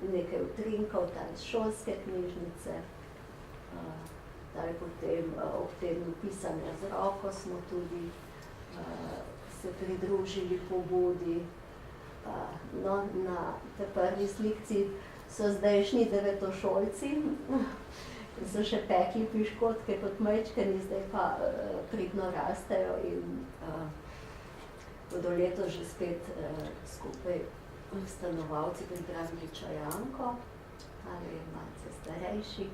nekaj utrinkov, ta iz šolske knjižnice. Potem ob tednu pisanja z roko smo tudi se pridružili pobudi. No, na te prvi slikci so zdajšnji devetošolci, ki so še pekli piškotke kot majčkani, zdaj pa pridno rastejo in bodo letos že spet skupaj stanovalci pripravili čajanko, ali malce starejši,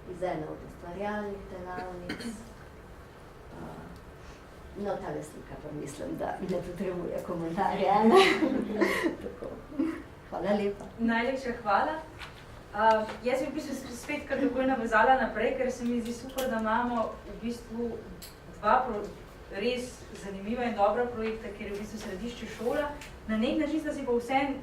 iz ene od ustvarjalnih delavnic. No, tale slika pa mislim, da ne potrebuje komentarja. Hvala lepa. Najlepša hvala. Jaz bi v bistvu spet kar takoj navezala naprej, ker se mi zdi super, da imamo v bistvu dva res zanimiva in dobra projekta, kjer je v bistvu središče šola. Na nek način sta si pa vsem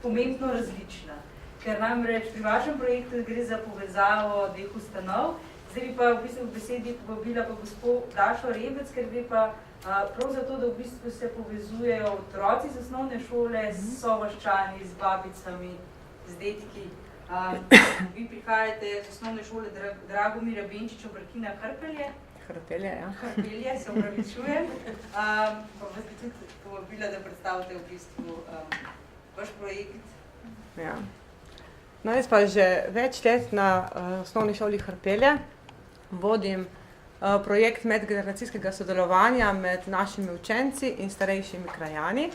pomembno različna. Ker namreč pri vašem projektu gre za povezavo dveh ustanov. Zdaj bi pa v bistvu v besedi povabila pa gospod Dašo Rebec, ker bi pa prav zato, da v bistvu se povezujejo otroci z osnovne šole, s sovaščani, z babicami, z detki. Vi prihajate z osnovne šole Dragomira Benčiča Brkina Hrpelje. Hrpelje, ja. Hrpelje, se opravičujem. Pa vas bi tudi povabila, da predstavite v bistvu vaš projekt. Ja. No, jaz pa že več let na osnovni šoli Hrpelje vodim projekt medgeneracijskega sodelovanja med našimi učenci in starejšimi krajani.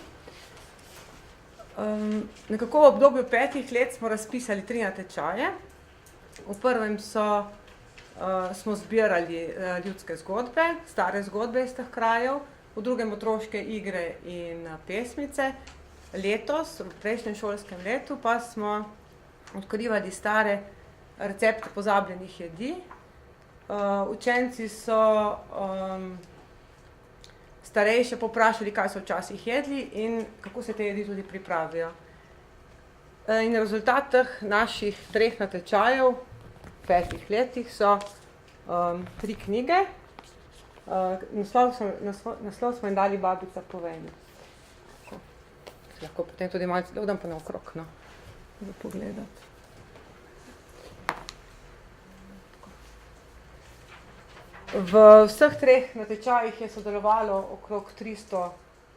Nekako v obdobju 5 let smo razpisali 3 natečaje. V prvem smo zbirali ljudske zgodbe, stare zgodbe iz teh krajev, v drugem otroške igre in pesmice. Letos, v prejšnjem šolskem letu, pa smo odkrivali stare recepte pozabljenih jedi. Učenci so starejše poprašali, kaj so včasih jedli in kako se te jedi tudi pripravijo. In rezultat teh naših 3 natečajev v 5 letih so 3 knjige. Naslov smo jim dali Babica povej mi. Lahko potem tudi malce dodam pa naokrog, no, za pogledati. V vseh 3 natečajih je sodelovalo okrog 300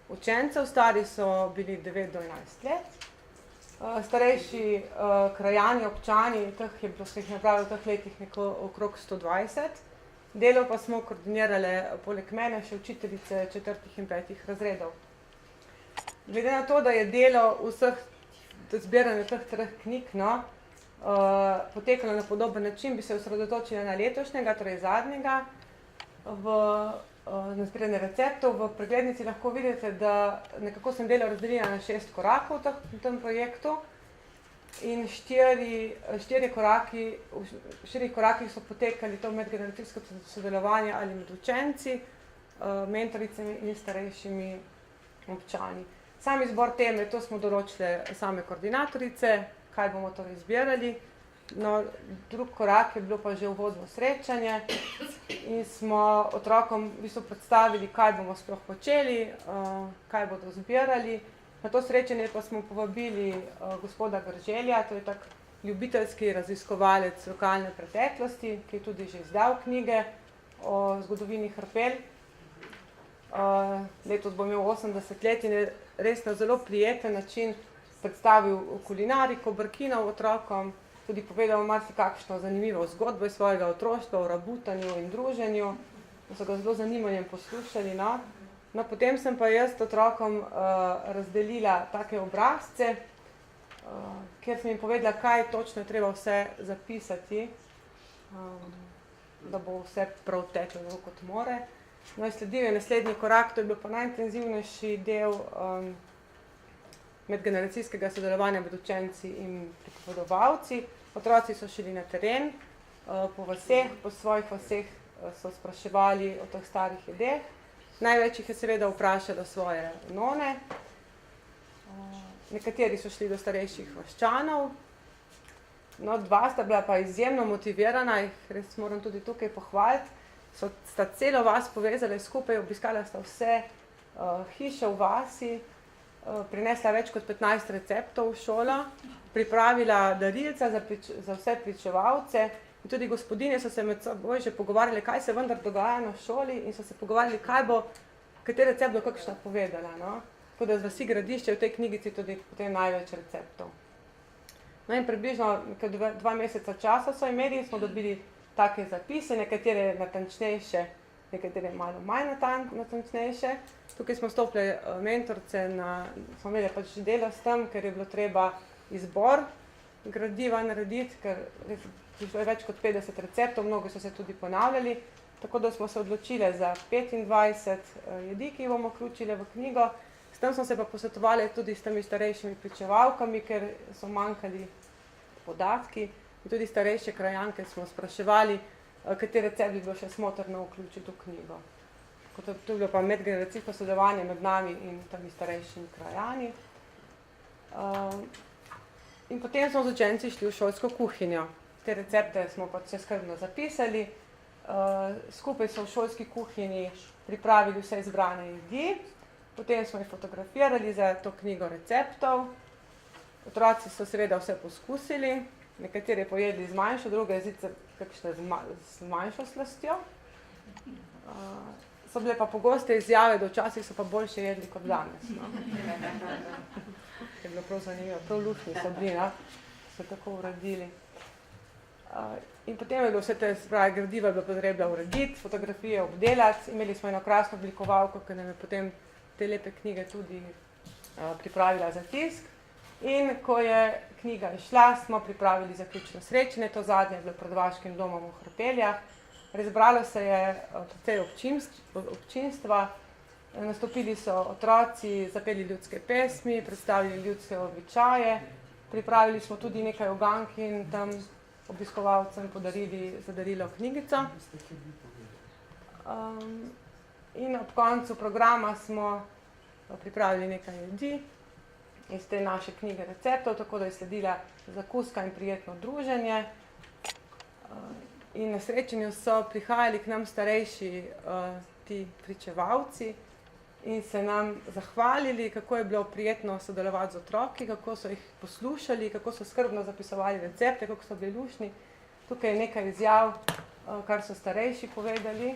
učencev, stari so bili 9 do 11 let. Starejši krajani, občani, teh je bilo se jih napravilo v teh letih okrog 120. Delo pa smo koordinirali poleg mene še učiteljice 4. in 5. razredov. Glede na to, da je delo vseh zbiranja teh 3 knjig potekalo na podoben način, bi se osredotočila na letošnjega, torej zadnjega, na zbiranje receptov. V preglednici lahko vidite, da nekako sem delo razdelila na 6 korakov v tem projektu in 4 korakih so potekali to medgeneracijsko sodelovanje ali med učenci, mentoricami in starejšimi občani. Sam izbor teme, to smo določili same koordinatorice, kaj bomo torej zbirali. No, drug korak je bilo pa že uvodno srečanje in smo otrokom v bistvu predstavili, kaj bomo sploh počeli, kaj bodo zbirali. Na to srečanje pa smo povabili gospoda Grželja, to je tak ljubiteljski raziskovalec lokalne preteklosti, ki je tudi že izdal knjige o zgodovini Hrpelj. Letos bo imel 80 let in je res na zelo prijeten način predstavil kulinariko, brkinov otrokom, tudi povedal marsikakšno zanimivo zgodbo iz svojega otroštva o rabutanju in druženju, da so ga zelo zanimanjem poslušali. No, potem sem pa jaz otrokom razdelila take obrazce, kjer sem jim povedala, kaj točno je treba vse zapisati, da bo vse prav teklo kot more. No, in sledil je naslednji korak, to je bil pa najintenzivnejši del medgeneracijskega sodelovanja med učenci in pripovedovalci. Otroci so šli na teren, po vaseh, po svojih vaseh so spraševali o teh starih jedeh. Največ jih je seveda vprašalo svoje none. Nekateri so šli do starejših vaščanov. No, 2 sta bila pa izjemno motivirana, jih res moram tudi tukaj pohvaliti. Sta celo vas povezali skupaj, obiskala sta vse hiše v vasi, prinesla več kot 15 receptov v šolo, pripravila darilca za vse pričevalce in tudi gospodinje so se med seboj že pogovarjali, kaj se vendar dogaja na šoli in so se pogovarjali, kateri recept bo kakšna povedala. No? Tako da z vasi Gradišče v tej knjigici tudi potem največ receptov. No in približno 2 meseca časa so imeli in smo dobili take zapise, nekatere natančnejše, nekatere malo manj natančnejše. Tukaj smo stopili mentorce, smo imeli pač delo s tem, ker je bilo treba izbor gradiva narediti, ker prišlo je več kot 50 receptov, mnogo so se tudi ponavljali, tako da smo se odločili za 25 jedi, ki jih bomo vključili v knjigo. S tem smo se pa posvetovali tudi s temi starejšimi pričevalkami, ker so manjkali podatki. In tudi starejše krajanke smo spraševali, kateri recept bi bilo še smotrno vključiti v knjigo. To je bilo pa medgeneracijsko sodelovanje med nami in temi starejšimi krajani. In potem smo z učenci šli v šolsko kuhinjo. Te recepte smo pa vse skrbno zapisali. Skupaj so v šolski kuhinji pripravili vse izbrane jedi. Potem smo jih fotografirali za to knjigo receptov. Otroci so seveda vse poskusili. Nekateri pojedli z manjšo, druge zice kakšne z manjšo slastjo. So bile pa pogoste izjave, da včasih so pa boljše jedli kot danes. No? Je bilo prav zanimivo, prav luštni so bili, so tako uredili. In potem je bilo vse te gradiva bilo potrebno urediti, fotografije obdelati. Imeli smo eno krasno oblikovalko, ki nam je potem te lepe knjige tudi pripravila za tisk. In ko je knjiga išla, smo pripravili zaključno srečanje, to zadnje je bilo pred Vaškim domom v Hrpeljah. Razbralo se je precej občinstva, nastopili so otroci, zapeli ljudske pesmi, predstavili ljudske običaje, pripravili smo tudi nekaj ugank in tam obiskovalcem podarili za darilo knjigico. In ob koncu programa smo pripravili nekaj jedi iz te naše knjige receptov, tako da je sledila zakuska in prijetno druženje. In na srečanju so prihajali k nam starejši ti pričevalci in se nam zahvalili, kako je bilo prijetno sodelovati z otroki, kako so jih poslušali, kako so skrbno zapisovali recepte, kako so bili luštni. Tukaj je nekaj izjav kar so starejši povedali,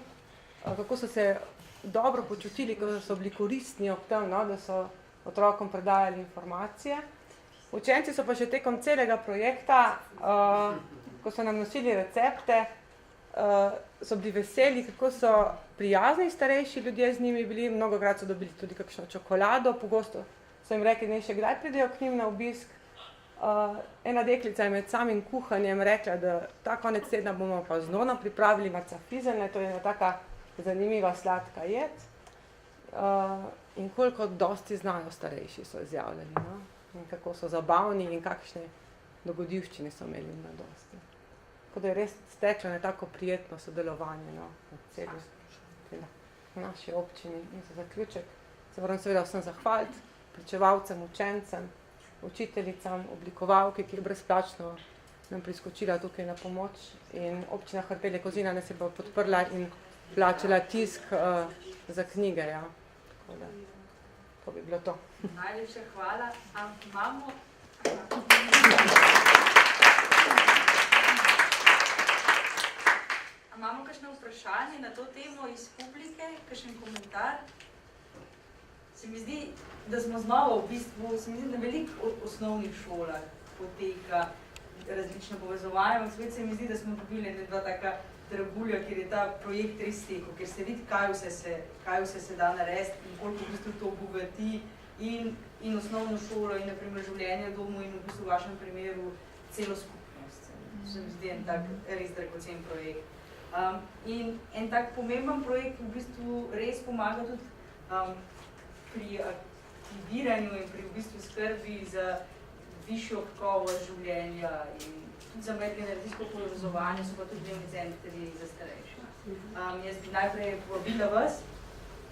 kako so se dobro počutili, kako so bili koristni ob tem, no, da so otrokom predajali informacije. Učenci so pa še tekom celega projekta, ko so nam nosili recepte, so bili veseli, kako so prijazni starejši ljudje z njimi bili, mnogokrat so dobili tudi kakšno čokolado, pogosto so jim rekli, naj še kdaj pridejo k njim na obisk. Ena deklica je med samim kuhanjem rekla, da ta konec tedna bomo pa znova pripravili macafizelne, to je ena taka zanimiva sladka jed. In koliko dosti znajo starejši so izjavljali, no? In kako so zabavni in kakšne dogodivščine so imeli v mladosti. Tako da je res steklo nekako prijetno sodelovanje, no, v celi naši občini. In za zaključek se moram seveda vsem zahvaliti, pričevalcem, učencem, učiteljicam, oblikovalki, ki je brezplačno nam priskočila tukaj na pomoč, in občina Hrpelje Kozina nas je pa podprla in plačala tisk za knjige, ja. Tako da, to bi bilo to. Najlepša hvala. Imamo kakšno vprašanje na to temo iz publike, kakšen komentar? Se mi zdi, da smo znova v bistvu, se mi zdi, da veliko osnovnih šolah poteka različno povezovanje, ampak spet se mi zdi, da smo dobili dva taka dragulja, kjer je ta projekt res tekel, ker se vidi, kaj vse se da narediti in koliko v bistvu to obogati in osnovno šolo in na primer življenje v domu in v bistvu v vašem primeru celo skupnost. To se mi zdi en tak res dragocen projekt. In en tak pomemben projekt v bistvu res pomaga tudi pri aktiviranju in pri v bistvu skrbi za višjo kakovost življenja in tudi za medgeneracijsko povezovanje so pa tudi dnevni centri za starejše. Jaz bi najprej povabila vas,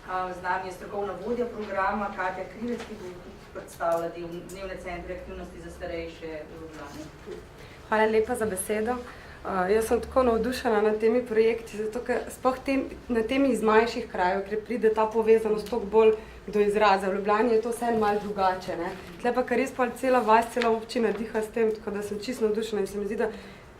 z nami je strokovna vodja programa Katja Krivec, ki bo predstavila dnevne centre aktivnosti za starejše v Ljubljani. Hvala lepa za besedo. Jaz sem tako navdušena nad temi projekti, zato ker sploh na temi iz manjših krajev, ker pride ta povezanost toliko bolj do izraza. V Ljubljani je to vseeno malo drugače, ne. Tle pa kar res pa cela vas, cela občina diha s tem, tako da sem čisto navdušena in se mi zdi, da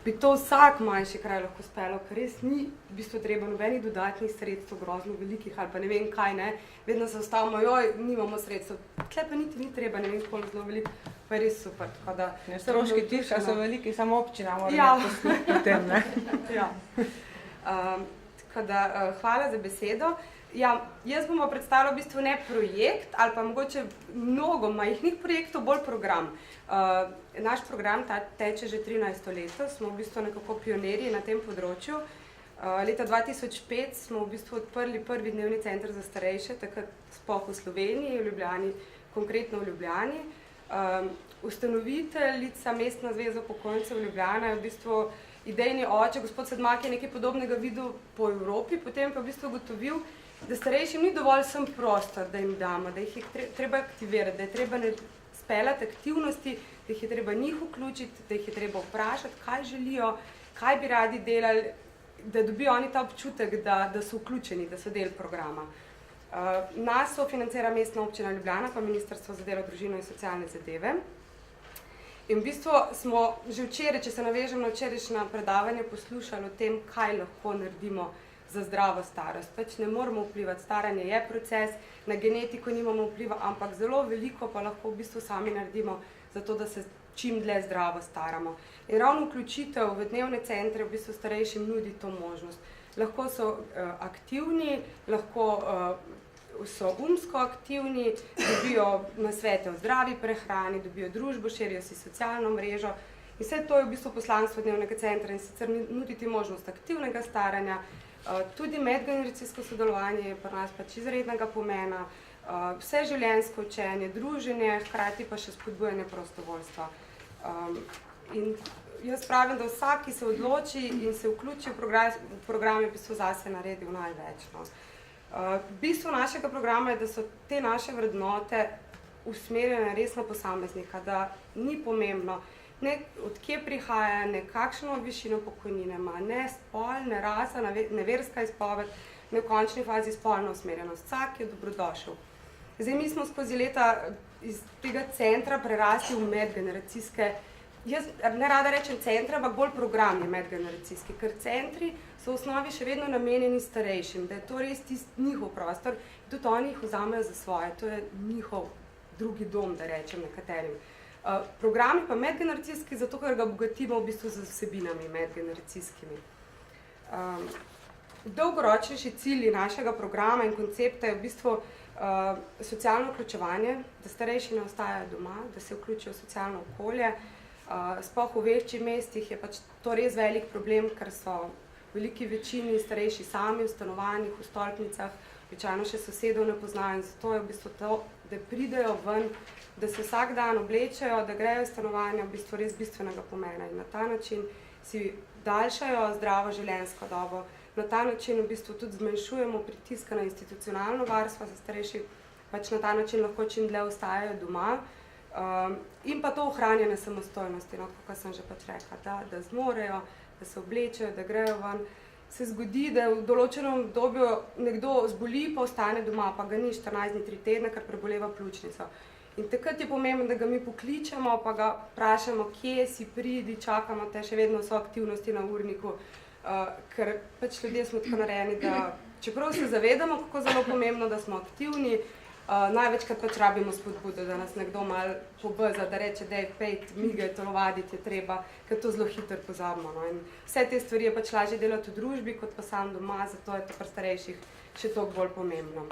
bi to vsak manjši kraj lahko spelo, ker res ni v bistvu treba nobenih dodatnih sredstev, grozno velikih ali pa ne vem kaj, ne. Vedno se ostavimo, joj, nimamo sredstev. Tle pa niti ni treba, ne vem koliko zelo veliko, pa je res super, tako da... Stroški tiša so veliki, samo občina mora poslušati o tem, ne? Ja. Tako da, hvala za besedo. Ja, jaz bomo predstavila v bistvu ne projekt, ali pa mogoče mnogo majhnih projektov, bolj program. Naš program teče že 13. leto, smo v bistvu nekako pionirji na tem področju. Leta 2005 smo v bistvu odprli prvi dnevni center za starejše, takrat sploh v Sloveniji, v Ljubljani, konkretno v Ljubljani. Ustanoviteljica Mestna zveza upokojencev Ljubljana je v bistvu idejni oče, gospod Sedmak je nekaj podobnega videl po Evropi, potem pa v bistvu ugotovil, da starejšim ni dovolj sem prostor, da jim damo, da jih je treba aktivirati, da je treba speljati aktivnosti, da jih je treba njih vključiti, da jih je treba vprašati, kaj želijo, kaj bi radi delali, da dobijo oni ta občutek, da so vključeni, da so del programa. Nas sofinancira Mestna občina Ljubljana, pa Ministrstvo za delo, družino in socialne zadeve. In v bistvu smo že včeraj, če se navežem na včerajšnje predavanje, poslušali o tem, kaj lahko naredimo za zdravo starost. Pač ne moramo vplivati, staranje je proces, na genetiko nimamo vpliva, ampak zelo veliko pa lahko v bistvu sami naredimo za to, da se čim dlje zdravo staramo. In ravno vključitev v dnevne centre v bistvu starejšim nudi to možnost. Lahko so aktivni, lahko so umsko aktivni, dobijo nasvete o zdravi prehrani, dobijo družbo, širijo si socialno mrežo. In vse to je v bistvu poslanstvo dnevnega centra in sicer nuditi možnost aktivnega staranja, tudi medgeneracijsko sodelovanje je pri nas pač izrednega pomena, vseživljenjsko učenje, druženje, hkrati pa še spodbujanje prostovoljstva. In jaz pravim, da vsak, ki se odloči in se vključi v program, je v bistvu zase naredil največ. Bistvo našega programa je, da so te naše vrednote usmerjene res na posameznika, da ni pomembno, ne odkje prihaja, ne kakšno višino pokojnine ima, ne spol, ne rasa, ne verska izpoved, ne v končni fazi spolna usmerjenost. Vsak je dobrodošel. Zdaj, mi smo skozi leta iz tega centra prerasli v medgeneracijske, jaz ne rada rečem centra, ampak bolj programi medgeneracijski, ker centri so v osnovi še vedno namenjeni starejšim, da je to res njihov prostor, tudi oni jih vzamejo za svoje, to je njihov drugi dom, da rečem nekaterim. Programi pa medgeneracijski, zato ker ga bogatimo v bistvu z vsebinami medgeneracijskimi. Dolgoročnejši cilji našega programa in koncepta je v bistvu socialno vključevanje, da starejši ne ostajajo doma, da se vključijo v socialno okolje. Sploh v večjih mestih je pač to res velik problem, ker so v veliki večini starejši sami v stanovanjih, v stolpnicah, običajno še sosedov ne poznajo in zato je v bistvu to, da pridejo ven, da se vsak dan oblečejo, da grejo v stanovanja, v bistvu res bistvenega pomena in na ta način si daljšajo zdravo življenjsko dobo. Na ta način v bistvu tudi zmanjšujemo pritiska na institucionalno varstvo za starejši, pač na ta način lahko čim dlje ostajajo doma. In pa to ohranjanje samostojnosti, no, kot sem že pač rekla, da zmorejo, da se oblečejo, da grejo ven. Se zgodi, da v določenem obdobju nekdo zboli, pa ostane doma, pa ga ni 14 dni, 3 tedne, ker preboleva pljučnico. In takrat je pomembno, da ga mi pokličemo, pa ga vprašamo, kje si, pridi, čakamo te, še vedno so aktivnosti na urniku, ker pač ljudje smo tako narejeni, da čeprav se zavedamo, kako zelo pomembno, da smo aktivni, največkrat pač rabimo spodbudo, da nas nekdo malo pobeza, da reče, dej, pejt, migaj, telovaditi je treba, ker to zelo hitro pozabimo. No? In vse te stvari je pač lažje delati v družbi, kot pa sam doma, zato je to pri starejših še toliko bolj pomembno.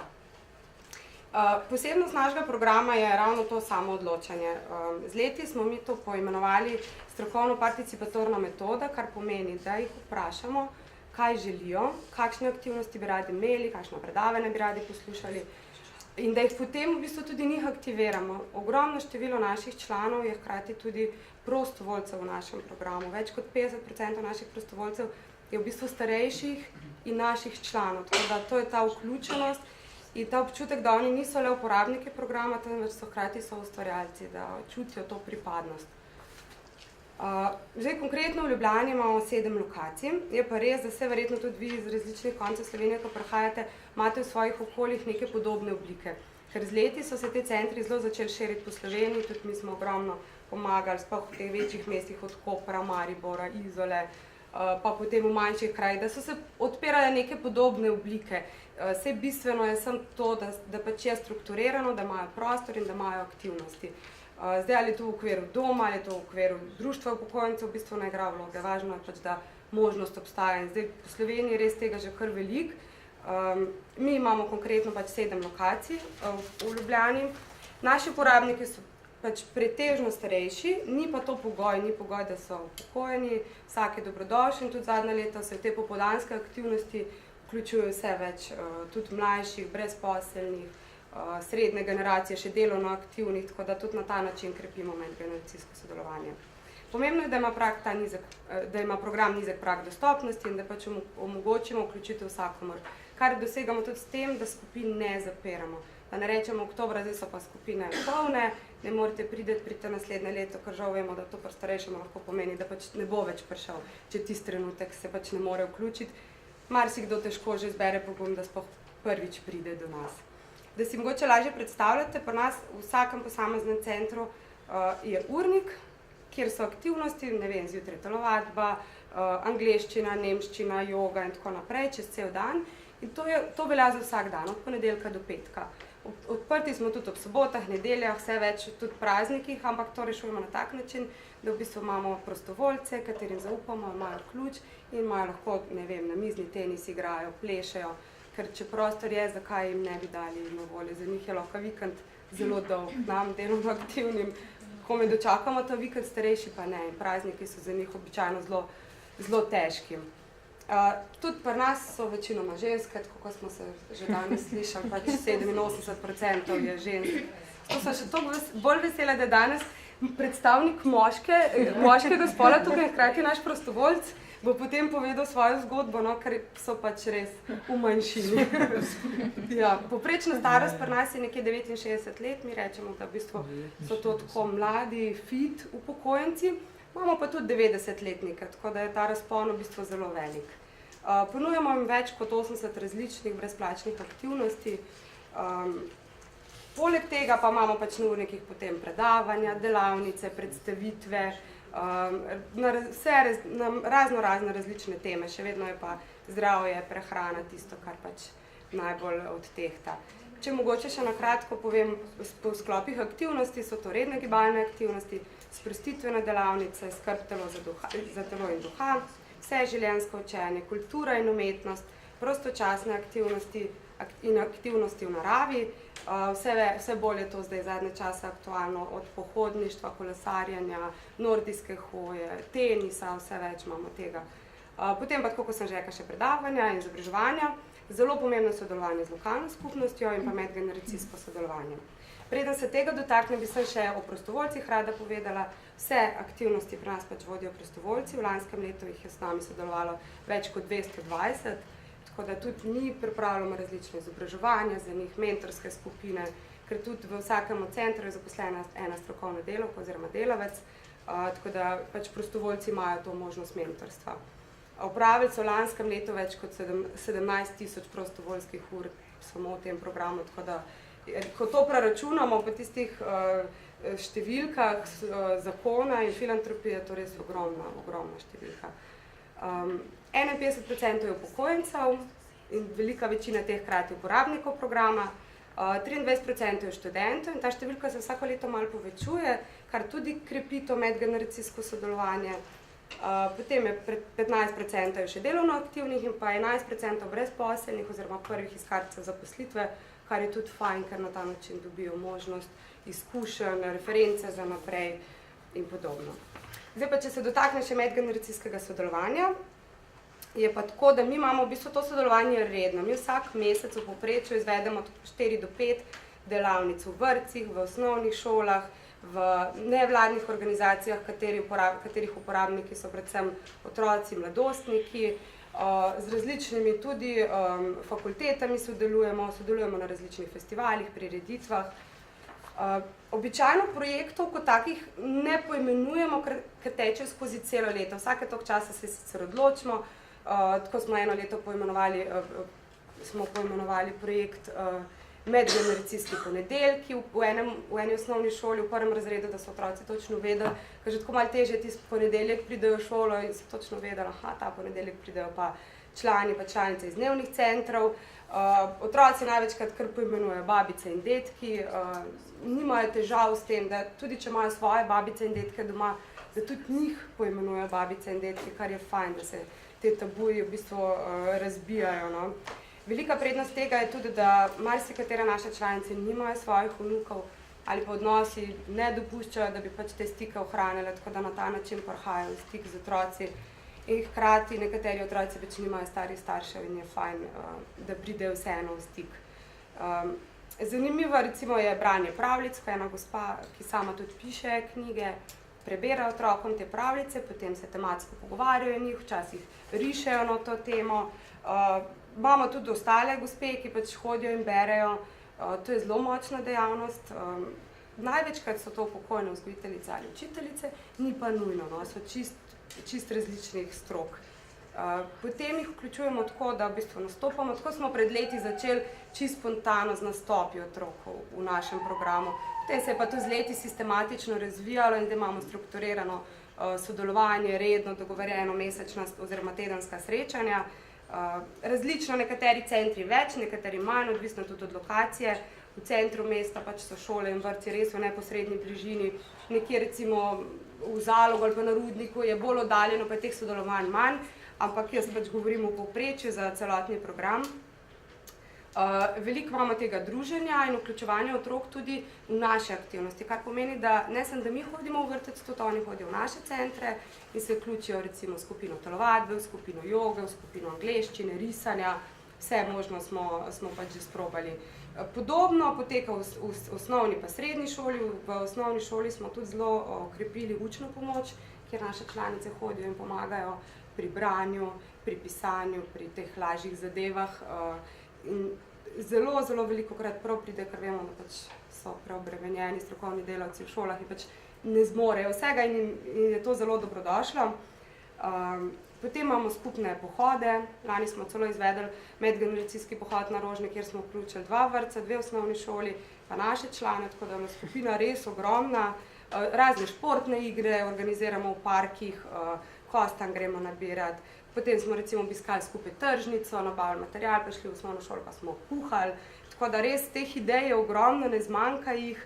Posebnost našega programa je ravno to samo odločanje. Z leti smo mi to poimenovali strokovno participatorna metoda, kar pomeni, da jih vprašamo, kaj želijo, kakšne aktivnosti bi radi imeli, kakšne predavanja bi radi poslušali in da jih potem v bistvu tudi njih aktiviramo. Ogromno število naših članov je hkrati tudi prostovoljcev v našem programu. Več kot 50% naših prostovoljcev je v bistvu starejših in naših članov, tako da to je ta vključenost in ta občutek, da oni niso le uporabniki programa, temveč so hkrati soustvarjalci, da čutijo to pripadnost. Zdaj konkretno v Ljubljani imamo 7 lokacij, je pa res, da se verjetno tudi vi iz različnih koncev Slovenije, ko prihajate, imate v svojih okoljih neke podobne oblike. Ker z leti so se te centri zelo začeli širiti po Sloveniji, tudi mi smo ogromno pomagali, sploh v teh večjih mestih od Kopra, Maribora, Izole, pa potem v manjših krajih, da so se odpirale neke podobne oblike. Vse bistveno je samo to, da pač je strukturirano, da imajo prostor in da imajo aktivnosti. Zdaj, ali je to v okviru doma, ali je to v okviru društva upokojencev, v bistvu ne igra vloge. Važno je pač, da možnost obstaja. In zdaj po Sloveniji res tega že kar veliko. Mi imamo konkretno pač 7 lokacij v Ljubljani. Naši uporabniki so pač pretežno starejši, ni pa to pogoj, ni pogoj, da so upokojeni, vsak je dobrodošel in tudi zadnja leta se v te popoldanske aktivnosti vključujejo vse več, tudi mlajših, brezposelnih, srednje generacije, še delovno aktivnih, tako da tudi na ta način krepimo medgeneracijsko sodelovanje. Pomembno je, da ima program nizek prag dostopnosti in da pač omogočimo vključitev vsakomur, kar dosegamo tudi s tem, da skupin ne zapiramo. Da ne rečemo, oktobra zdaj so pa skupine polne, ne morete pridete naslednje leto, ker žal vemo, da to pri starejšemu lahko pomeni, da pač ne bo več prišel, če tisti trenutek se pač ne more vključiti. Marsikdo težko že zbere pogum, da sploh prvič pride do nas. Da si mogoče lažje predstavljate, pri nas v vsakem posameznem centru je urnik, kjer so aktivnosti, ne vem, zjutraj telovadba, angleščina, nemščina, joga in tako naprej, čez cel dan. In to velja za vsak dan, od ponedeljka do petka. Odprti smo tudi ob sobotah, nedeljah, vse več tudi praznikih, ampak to rešujemo na tak način, da v bistvu imamo prostovoljce, katerim zaupamo, imajo ključ in imajo lahko, ne vem, na mizni tenis igrajo, plešejo, ker če prostor je, zakaj jim ne bi dali na voljo. Za njih je lahko vikend zelo dolg, nam delovno aktivnim, ko me dočakamo ta vikend, starejši pa ne, in prazniki so za njih običajno zelo težki. Tudi pri nas so večinoma ženske, tako kot smo se že danes slišali, pač 87% je žensk. To sem še toliko bolj vesela, da je danes predstavnik moškega spola tukaj, hkrati naš prostovoljc, bo potem povedal svojo zgodbo, no, ker so pač res v manjšini. Ja, povprečna starost pri nas je nekje 69 let, mi rečemo, da v bistvu so to tako mladi, fit upokojenci. Imamo pa tudi 90-letnike, tako da je ta razpon v bistvu zelo velik. Ponujamo jim več kot 80 različnih brezplačnih aktivnosti. Poleg tega pa imamo pač na urnikih potem predavanja, delavnice, predstavitve, na razno razne različne teme. Še vedno je pa zdravje, prehrana, tisto, kar pač najbolj odtehta. Če mogoče še na kratko povem, po sklopih aktivnosti so to redne gibalne aktivnosti, sprostitvene delavnice, skrb za telo in duha, vse življenjsko učenje, kultura in umetnost, prostočasne aktivnosti in aktivnosti v naravi. Vse bolj je to zdaj zadnje čase aktualno, od pohodništva, kolesarjenja, nordijske hoje, tenisa, vse več imamo tega. Potem pa, tako kot sem že rekla, še predavanja in izobraževanja, zelo pomembno sodelovanje z lokalno skupnostjo in pa medgeneracijsko sodelovanje. Preden se tega dotaknem, bi sem še o prostovoljcih rada povedala. Vse aktivnosti pri nas pač vodijo prostovoljci, v lanskem letu jih je s nami sodelovalo več kot 220, tako da tudi mi pripravljamo različne izobraževanja za njih, mentorske skupine, ker tudi v vsakem centru je zaposlena ena strokovna delavka oziroma delavec, tako da pač prostovoljci imajo to možnost mentorstva. Opravili so v lanskem letu več kot 17,000 prostovoljskih ur samo v tem programu, tako da ko to preračunamo po tistih številkah zakona in filantropije, to res ogromna številka. 51% je upokojencev in velika večina teh hkrati uporabnikov programa, 23% je študentov in ta številka se vsako leto malo povečuje, kar tudi krepi to medgeneracijsko sodelovanje. Potem je 15% je še delovno aktivnih in pa 11% brezposelnih oziroma prvih iskalcev zaposlitve, kar je tudi fajn, ker na ta način dobijo možnost izkušenj, reference za naprej in podobno. Zdaj pa, če se dotakne še medgeneracijskega sodelovanja, je pa tako, da mi imamo v bistvu to sodelovanje redno. Mi vsak mesec v povprečju izvedemo 4 do 5 delavnic v vrtcih, v osnovnih šolah, v nevladnih organizacijah, katerih uporabniki so predvsem otroci, mladostniki, z različnimi tudi fakultetami sodelujemo na različnih festivalih, prireditvah. Običajno projektov kot takih ne poimenujemo, ker teče skozi celo leto. Vsake toliko časa se sicer odločimo, tako smo eno leto poimenovali projekt medgeneracijski ponedeljki v eni osnovni šoli, v prvem razredu, da so otroci točno vedeli, ker že tako malo težje tisti ponedeljek pridejo v šolo in so točno vedeli, ta ponedeljek pridejo pa člani pa članice iz dnevnih centrov. Otroci največkrat kar poimenujejo babice in dedki, nimajo težav s tem, da tudi če imajo svoje babice in dedke doma, da tudi njih poimenujejo babice in dedki, kar je fajn, da se te tabuji v bistvu razbijajo, no. Velika prednost tega je tudi, da marsikatera naša članice nimajo svojih vnukov ali pa odnosi ne dopuščajo, da bi pač te stike ohranile, tako da na ta način prihajajo v stik z otroci in hkrati nekateri otroci več nimajo starih staršev in je fajn, da pridejo vseeno v stik. Zanimivo recimo je branje pravljic, ko je ena gospa, ki sama tudi piše knjige, prebira otrokom te pravljice, potem se tematsko pogovarjajo o njih, včasih rišejo na to temo. Imamo tudi ostale gospe, ki pač hodijo in berejo, to je zelo močna dejavnost. Največkrat so to pokojne vzgojiteljice ali učiteljice, ni pa nujno, no, so čist različnih strok. Potem jih vključujemo tako, da v bistvu nastopamo, tako smo pred leti začeli čisto spontano z nastopi otrok v našem programu. Potem se je pa to z leti sistematično razvijalo in da imamo strukturirano sodelovanje, redno, dogovorjeno mesečna oziroma tedenska srečanja. Različno, nekateri centri več, nekateri manj, odvisno tudi od lokacije. V centru mesta pač so šole in vrtci res v neposredni bližini, nekje recimo v Zalogu ali pa na Rudniku je bolj oddaljeno, pa je teh sodelovanj manj, ampak jaz pač govorim v povprečju za celotni program. Veliko imamo tega druženja in vključevanja otrok tudi v naše aktivnosti, kar pomeni, da ne samo, da mi hodimo v vrtec, tudi oni hodijo v naše centre in se vključijo recimo v skupino telovadbe, v skupino joge, v skupino angleščine, risanja, vse možno smo pač že sprobali. Podobno poteka v osnovni pa srednji šoli. V osnovni šoli smo tudi zelo okrepili učno pomoč, kjer naše članice hodijo in pomagajo pri branju, pri pisanju, pri teh lažjih zadevah. In zelo, zelo velikokrat prav pride, ker vemo, da pač so preobremenjeni strokovni delavci v šolah in pač ne zmorejo vsega in je to zelo dobrodošlo. Potem imamo skupne pohode. Lani smo celo izvedli medgeneracijski pohod na Rožne, kjer smo vključili 2 vrtca, 2 osnovni šoli, pa naše člane, tako da je skupina res ogromna. Razne športne igre organiziramo v parkih, kostan gremo nabirati. Potem smo recimo obiskali skupaj tržnico, nabavili material, prišli v osnovno šolo pa smo kuhali. Tako da res teh idej je ogromno, ne zmanjka jih.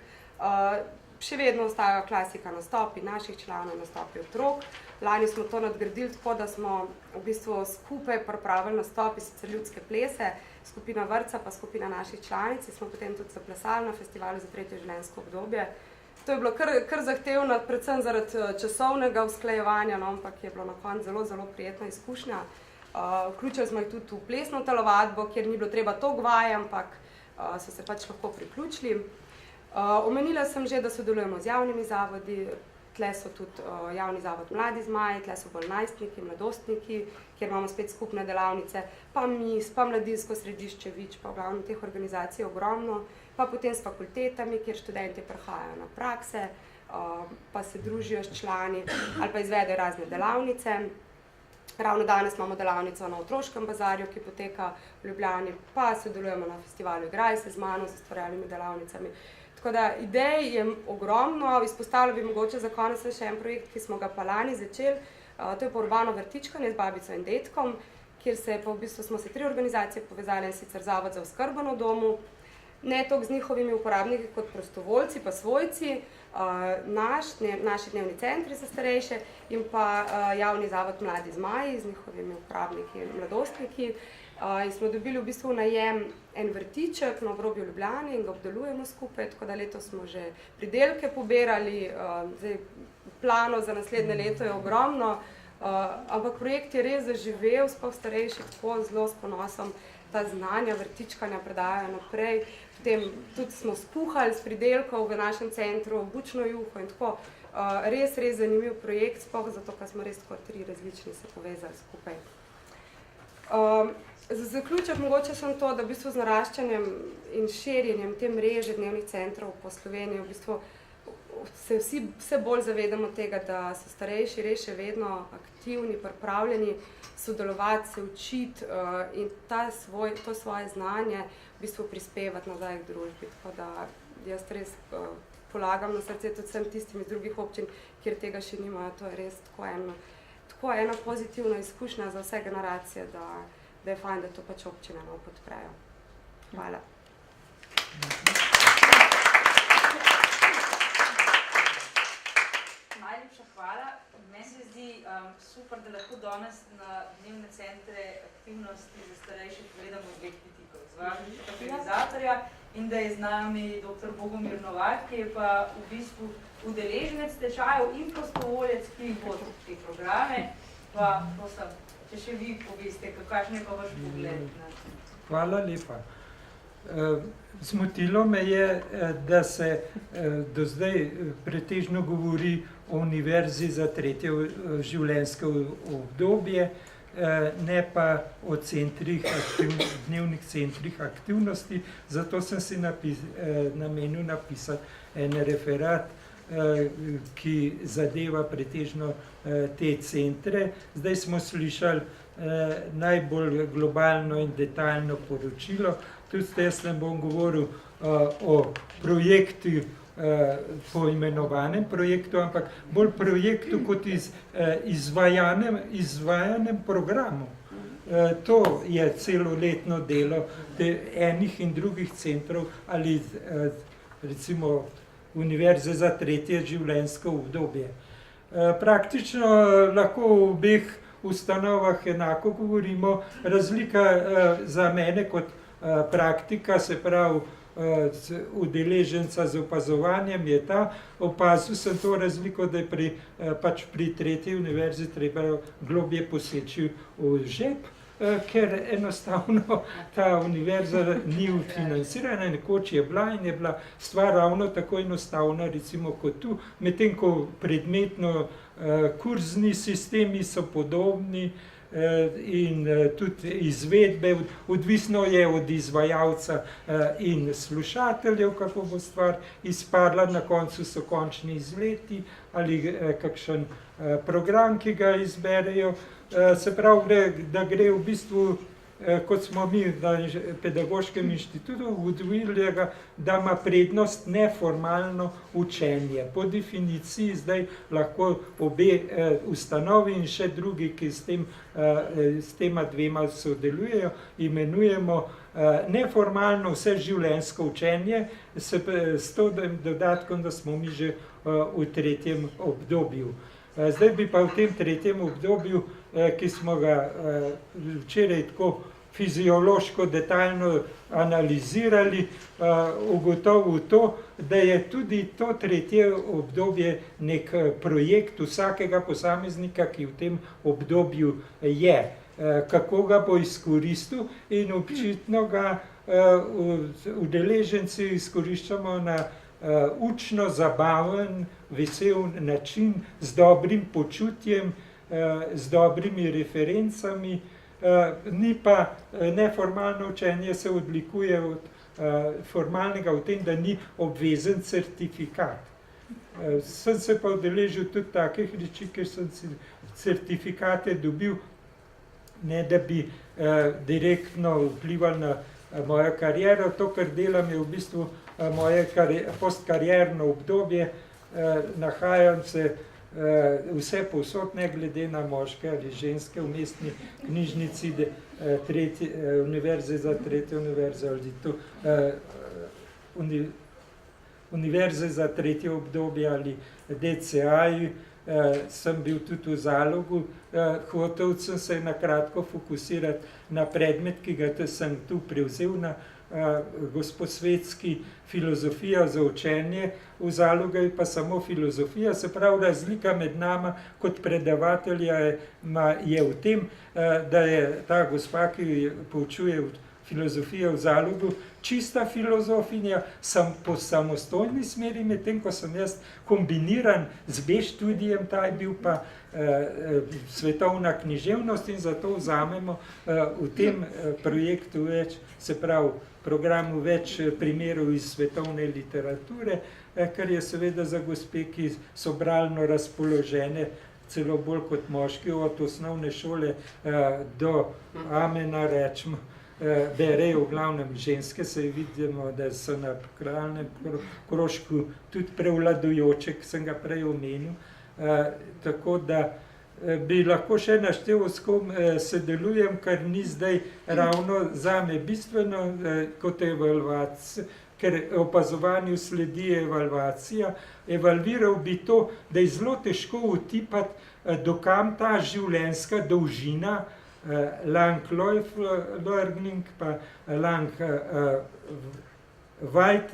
Še vedno ostajajo klasika nastopi naših članov, nastopi otrok. Lani smo to nadgradili tako, da smo v bistvu skupaj pripravili nastopi, sicer ljudske plese, skupina vrtca pa skupina naših članic, smo potem tudi zaplesali na festivalu za 3. življenjsko obdobje. To je bilo kar zahtevno, predvsem zaradi časovnega usklajevanja, no, ampak je bilo na koncu zelo, zelo prijetna izkušnja. Vključili smo jih tudi v plesno telovadbo, kjer ni bilo treba toliko vaj, ampak so se pač lahko priključili. Omenila sem že, da sodelujemo z javnimi zavodi, tle so tudi javni zavod Mladi zmaji, tle so bolj najstniki, mladostniki, kjer imamo spet skupne delavnice, pa MIS, pa Mladinsko središče Vič, pa v glavnem teh organizacij ogromno, pa potem s fakultetami, kjer študenti prihajajo na prakse, pa se družijo s člani ali pa izvedejo razne delavnice. Ravno danes imamo delavnico na otroškem bazarju, ki poteka v Ljubljani, pa sodelujemo na festivalu Igraj se z mano, z ustvarjalnimi delavnicami. Tako da idej je ogromno, izpostavila bi mogoče za konec še en projekt, ki smo ga pa lani začeli, to je pa urbano vrtičkanje z babico in detkom, kjer se pa v bistvu smo se 3 organizacije povezali, in sicer Zavod za oskrbo na domu, ne toliko z njihovimi uporabniki kot prostovoljci, pa svojci, naši dnevni centri za starejše in pa javni zavod Mladi zmaji z njihovimi uporabniki in mladostniki. In smo dobili v bistvu najem en vrtiček na obrobju Ljubljane in ga obdelujemo skupaj, tako da letos smo že pridelke pobirali, zdaj planov za naslednje leto je ogromno, ampak projekt je res zaživel, sploh starejši, tako zelo s ponosom ta znanja vrtičkanja predajajo naprej. Potem tudi smo skuhali s pridelkov v našem centru, bučno juho in tako. Res zanimiv projekt, sploh zato, ker smo res tako 3 različni se povezali skupaj. Za zaključek mogoče sem to, da v bistvu z naraščanjem in širjenjem te mreže dnevnih centrov po Sloveniji v bistvu se vse bolj zavedamo tega, da so starejši res še vedno aktivni, pripravljeni sodelovati, se učiti in to svoje znanje v bistvu prispevati nazaj k družbi. Tako da jaz res polagam na srce tudi vsem tistim iz drugih občin, kjer tega še nimajo. To je res tako ena pozitivna izkušnja za vse generacije, da je fajn, da to pač občine podprejo. Hvala. Najlepša hvala. Meni se zdi super, da lahko danes na dnevne centre aktivnosti za starejše pogledamo z 2 vidikov. Z vašega organizatorja in da je z nami dr. Bogomir Novak, ki je pa v bistvu udeleženec tečajev in prostovoljec, ki vodi te programe. Pa prosim, če še vi poveste, kakšen je pa vaš pogled? Hvala lepa. Zmotilo me je, da se do zdaj pretežno govori o univerzi za 3. življenjsko obdobje, ne pa o dnevnih centrih aktivnosti, zato sem si namenil napisati en referat, ki zadeva pretežno te centre. Zdaj smo slišali najbolj globalno in detaljno poročilo. Tudi jaz ne bom govoril o projektu, poimenovanem projektu, ampak bolj projektu kot izvajanem programu. To je celoletno delo enih in drugih centrov ali recimo Univerze za 3. življenjsko obdobje. Praktično lahko v obeh ustanovah enako govorimo. Razlika za mene kot praktika, se pravi udeleženca z opazovanjem, je ta. Opazil sem to razliko, da je pri 3. univerzi treba globje poseči v žep, ker enostavno ta univerza ni financirana, nekoč je bila in je bila stvar ravno tako enostavna, recimo kot tu, medtem ko predmetno kurzni sistemi so podobni in tudi izvedbe, odvisno je od izvajalca in slušateljev, kako bo stvar izpadla, na koncu so končni izleti ali kakšen program, ki ga izberejo. Se pravi, da gre v bistvu kot smo mi na pedagoškem inštitutu ugotovili, da ima prednost neformalno učenje. Po definiciji zdaj lahko obe ustanovi in še drugi, ki s tema dvema sodelujejo, imenujemo neformalno vseživljenjsko učenje, s to dodatkom, da smo mi že v tretjem obdobju. Zdaj bi pa v tem tretjem obdobju, ki smo ga včeraj tako fiziološko detaljno analizirali, ugotovil to, da je tudi to tretje obdobje nek projekt vsakega posameznika, ki v tem obdobju je. Kako ga bo izkoristil in očitno ga udeleženci izkoriščamo na učno, zabaven, vesel način, z dobrim počutjem, z dobrimi referencami. Ni pa neformalno učenje se odlikuje od formalnega v tem, da ni obvezen certifikat. Sem se pa udeležil tudi takih reči, ker sem certifikate dobil, ne da bi direktno vplival na mojo kariero. To, kar delam, je v bistvu moje postkarierno obdobje. Nahajam se vse povsod, ne glede na moške ali ženske, v mestni knjižnici Univerze za tretje univerze ali to Univerze za tretje obdobje ali DCA-ji. Sem bil tudi v Zalogu. Hotel sem se na kratko fokusirati na predmet, ki ga sem tu prevzel na Gosposvetski, filozofija za učenje. V Zalogu je pa samo filozofija, se pravi, razlika med nama kot predavatelja je v tem, da je ta gospa, ki poučuje filozofijo v Zalogu, čista filozofinja, po samostojni smeri, medtem ko sem jaz kombiniran z B-študijem, ta je bil pa svetovna književnost, in zato vzamemo v tem projektu več, se pravi, programu več primerov iz svetovne literature, kar je seveda za gospe, ki so bralno razpoložene, celo bolj kot moški, od osnovne šole do amena, rečemo, berejo v glavnem ženske, se vidimo, da so na kralnem krožku tudi prevladujoče, ki sem ga prej omenil. Tako da bi lahko še naštel, s kom sodelujem, kar ni zdaj ravno zame bistveno kot evalvacija, ker opazovanju sledi evalvacija. Evalviral bi to, da je zelo težko utipati, dokam ta življenjska dolžina, lang life learning, pa lang white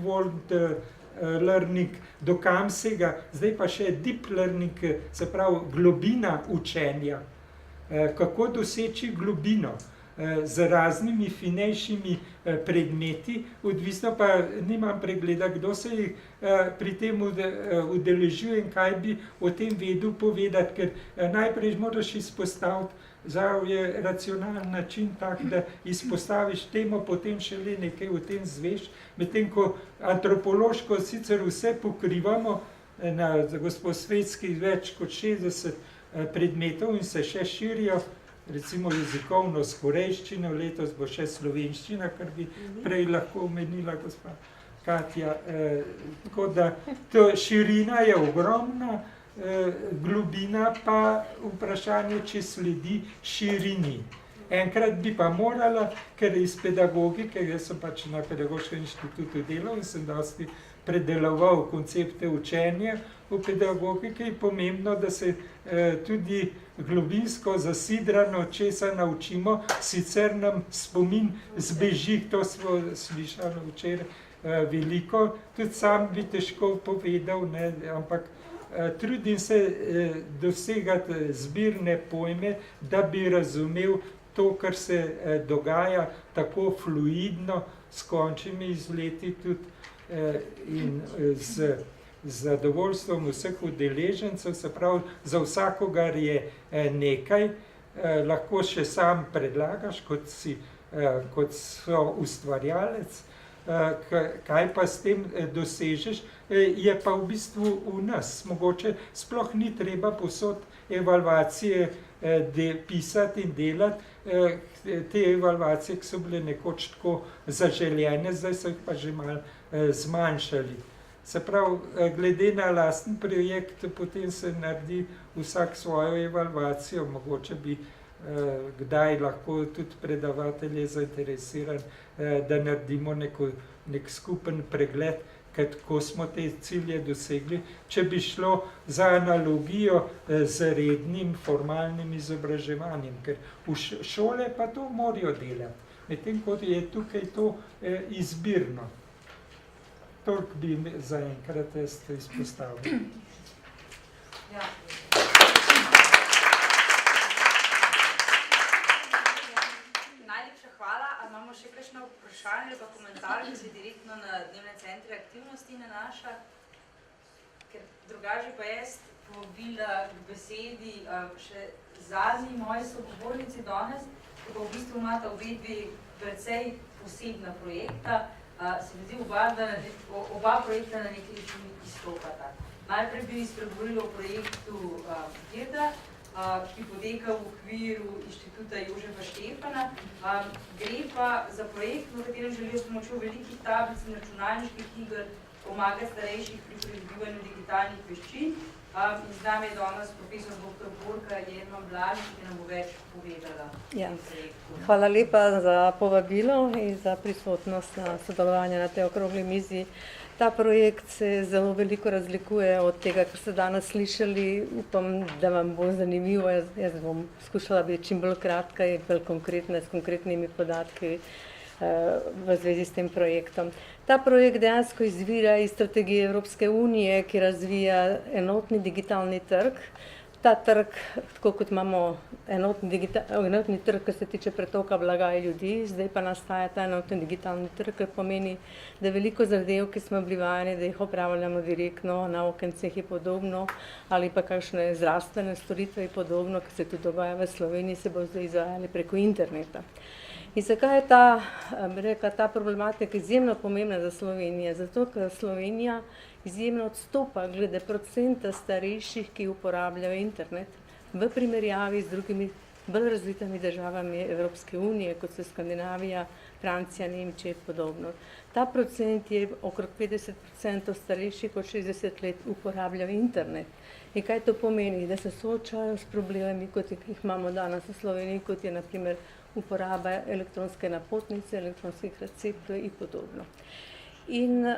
world learning, dokam sega, zdaj pa še deep learning, se pravi globina učenja. Kako doseči globino z raznimi finejšimi predmeti, odvisno pa nimam pregleda, kdo se jih pri tem udeležuje in kaj bi o tem vedel povedati, ker najprej moraš izpostaviti, žal je racionalen način tak, da izpostaviš temo, potem šele nekaj o tem zveš, medtem ko antropološko sicer vse pokrivamo, na Gosposvetski več kot 60 predmetov in se še širijo, recimo jezikovno s korejščino, letos bo še slovenščina, kar bi prej lahko omenila gospa Katja. Tako da širina je ogromna, globina pa vprašanje, če sledi širini. Enkrat bi pa morala, ker iz pedagogike, jaz sem pač na pedagoškem inštitutu delal in sem dosti predeloval koncepte učenja v pedagogiki, je pomembno, da se tudi globinsko zasidrano česa naučimo, sicer nam spomin zbeži, to smo slišali včeraj veliko, tudi sam bi težko povedal, ne, ampak trudim se dosegati zbirne pojme, da bi razumel to, kar se dogaja tako fluidno, s končnimi izleti tudi in z zadovoljstvom vseh udeležencev, se pravi, za vsakogar je nekaj, lahko še sam predlagaš, kot so ustvarjalec, kaj pa s tem dosežeš, je pa v bistvu v nas. Mogoče sploh ni treba povsod evalvacije pisati in delati. Te evalvacije, ki so bile nekoč tako zaželjene, zdaj so jih pa že malo zmanjšali. Se pravi, glede na lasten projekt, potem se naredi vsak svojo evalvacijo, mogoče bi kdaj lahko tudi predavatelj je zainteresiran, da naredimo nek skupen pregled, kako smo te cilje dosegli. Če bi šlo za analogijo z rednim formalnim izobraževanjem, ker v šole pa to morajo delati, medtem ko je tukaj to izbirno. Toliko bi zaenkrat izpostavil. Ja. Najlepša hvala. A imamo še kakšno vprašanje ali pa komentar, ki se direktno na dnevne centre aktivnosti nanaša? Ker drugače pa jaz povabila k besedi še zadnji moji sogovornici danes, ki pa v bistvu imata obe dve precej posebna projekta. Se mi zdi oba projekta na neki način izstopata. Najprej bi spregovorila o projektu Girda, ki poteka v okviru Inštituta Jožefa Štefana. Gre pa za projekt, v katerem želijo s pomočjo velikih tablic in računalniških iger pomagati starejših pri pridobivanju digitalnih veščin. In z nami je danes profesor dr. Borka Jerman Blažič, ki nam bo več povedala o tem projektu. Hvala lepa za povabilo in za prisotnost na sodelovanje na tej okrogli mizi. Ta projekt se zelo veliko razlikuje od tega, kar ste danes slišali. Upam, da vam bo zanimivo. Jaz bom skušala biti čim bolj kratka in bolj konkretna, s konkretnimi podatki v zvezi s tem projektom. Ta projekt dejansko izvira iz strategije Evropske unije, ki razvija enotni digitalni trg. Ta trg, tako kot imamo enotni trg, ki se tiče pretoka blaga in ljudi, zdaj pa nastaja ta enotni digitalni trg, kar pomeni, da veliko zadev, ki smo bili vajeni, da jih opravljamo direktno na okencih in podobno, ali pa kakšne zdravstvene storitve in podobno, ki se tudi dogaja v Sloveniji, se bo zdaj izvajali preko interneta. In zakaj je ta problematika izjemno pomembna za Slovenijo? Zato, ker Slovenija izjemno odstopa glede procenta starejših, ki uporabljajo internet, v primerjavi z drugimi bolj razvitimi državami Evropske unije, kot so Skandinavija, Francija, Nemčija in podobno. Ta procent je okrog 50% starejših od 60 let uporabljajo internet. In kaj to pomeni? Da se soočajo s problemi, kot jih imamo danes v Sloveniji, kot je na primer uporaba elektronske napotnice, elektronskih receptov in podobno. In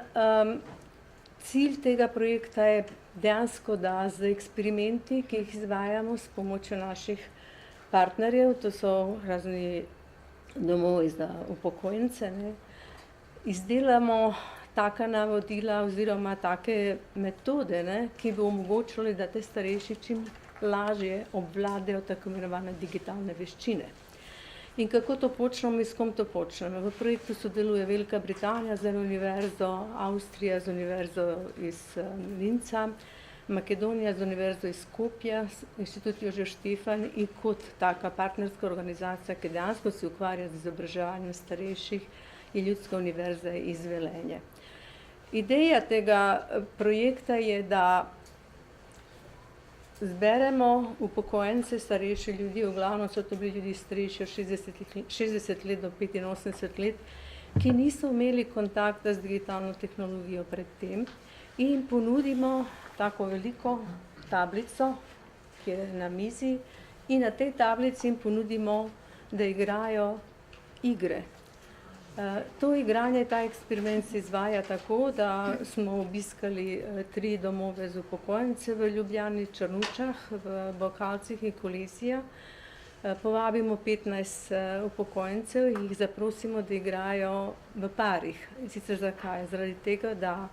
cilj tega projekta je dejansko, da z eksperimenti, ki jih izvajamo s pomočjo naših partnerjev, to so razni domovi za upokojence, izdelamo taka navodila oziroma take metode, ki bi omogočili, da te starejši čim lažje obvladajo tako imenovane digitalne veščine. In kako to počnemo in s kom to počnemo? V projektu sodeluje Velika Britanija z univerzo, Avstrija z univerzo iz Linca, Makedonija z univerzo iz Skopja, Inštitut Jožef Štefan in kot taka partnerska organizacija, ki dejansko se ukvarja z izobraževanjem starejših, je Ljudska univerza iz Velenja. Ideja tega projekta je, da zberemo upokojence, starejše ljudi, v glavnem so to bili ljudi starejši od 60 let do 85 let, ki niso imeli kontakta z digitalno tehnologijo predtem, in ponudimo tako veliko tablico, ki je na mizi, in na tej tablici jim ponudimo, da igrajo igre. To igranje, ta eksperiment se izvaja tako, da smo obiskali 3 domove z upokojence v Ljubljani, Črnučah, v Bokalcih in Kolesija. Povabimo 15 upokojencev in jih zaprosimo, da igrajo v parih. In sicer zakaj? Zaradi tega, da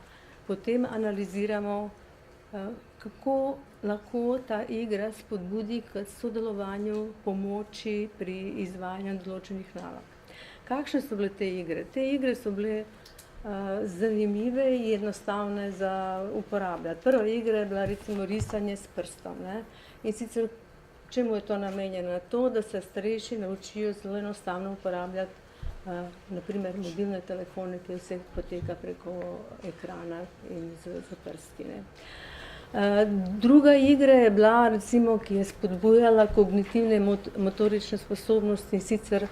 potem analiziramo, kako lahko ta igra spodbudi k sodelovanju, pomoči pri izvajanju določenih nalog. Kakšne so bile te igre? Te igre so bile zanimive in enostavne za uporabljati. Prva igra je bila recimo risanje s prstom. In sicer, čemu je to namenjeno? To, da se starejši naučijo zelo enostavno uporabljati naprimer mobilne telefone, ki vse poteka preko ekrana in z prsti. Druga igra je bila, recimo, ki je spodbujala kognitivne motorične sposobnosti, in sicer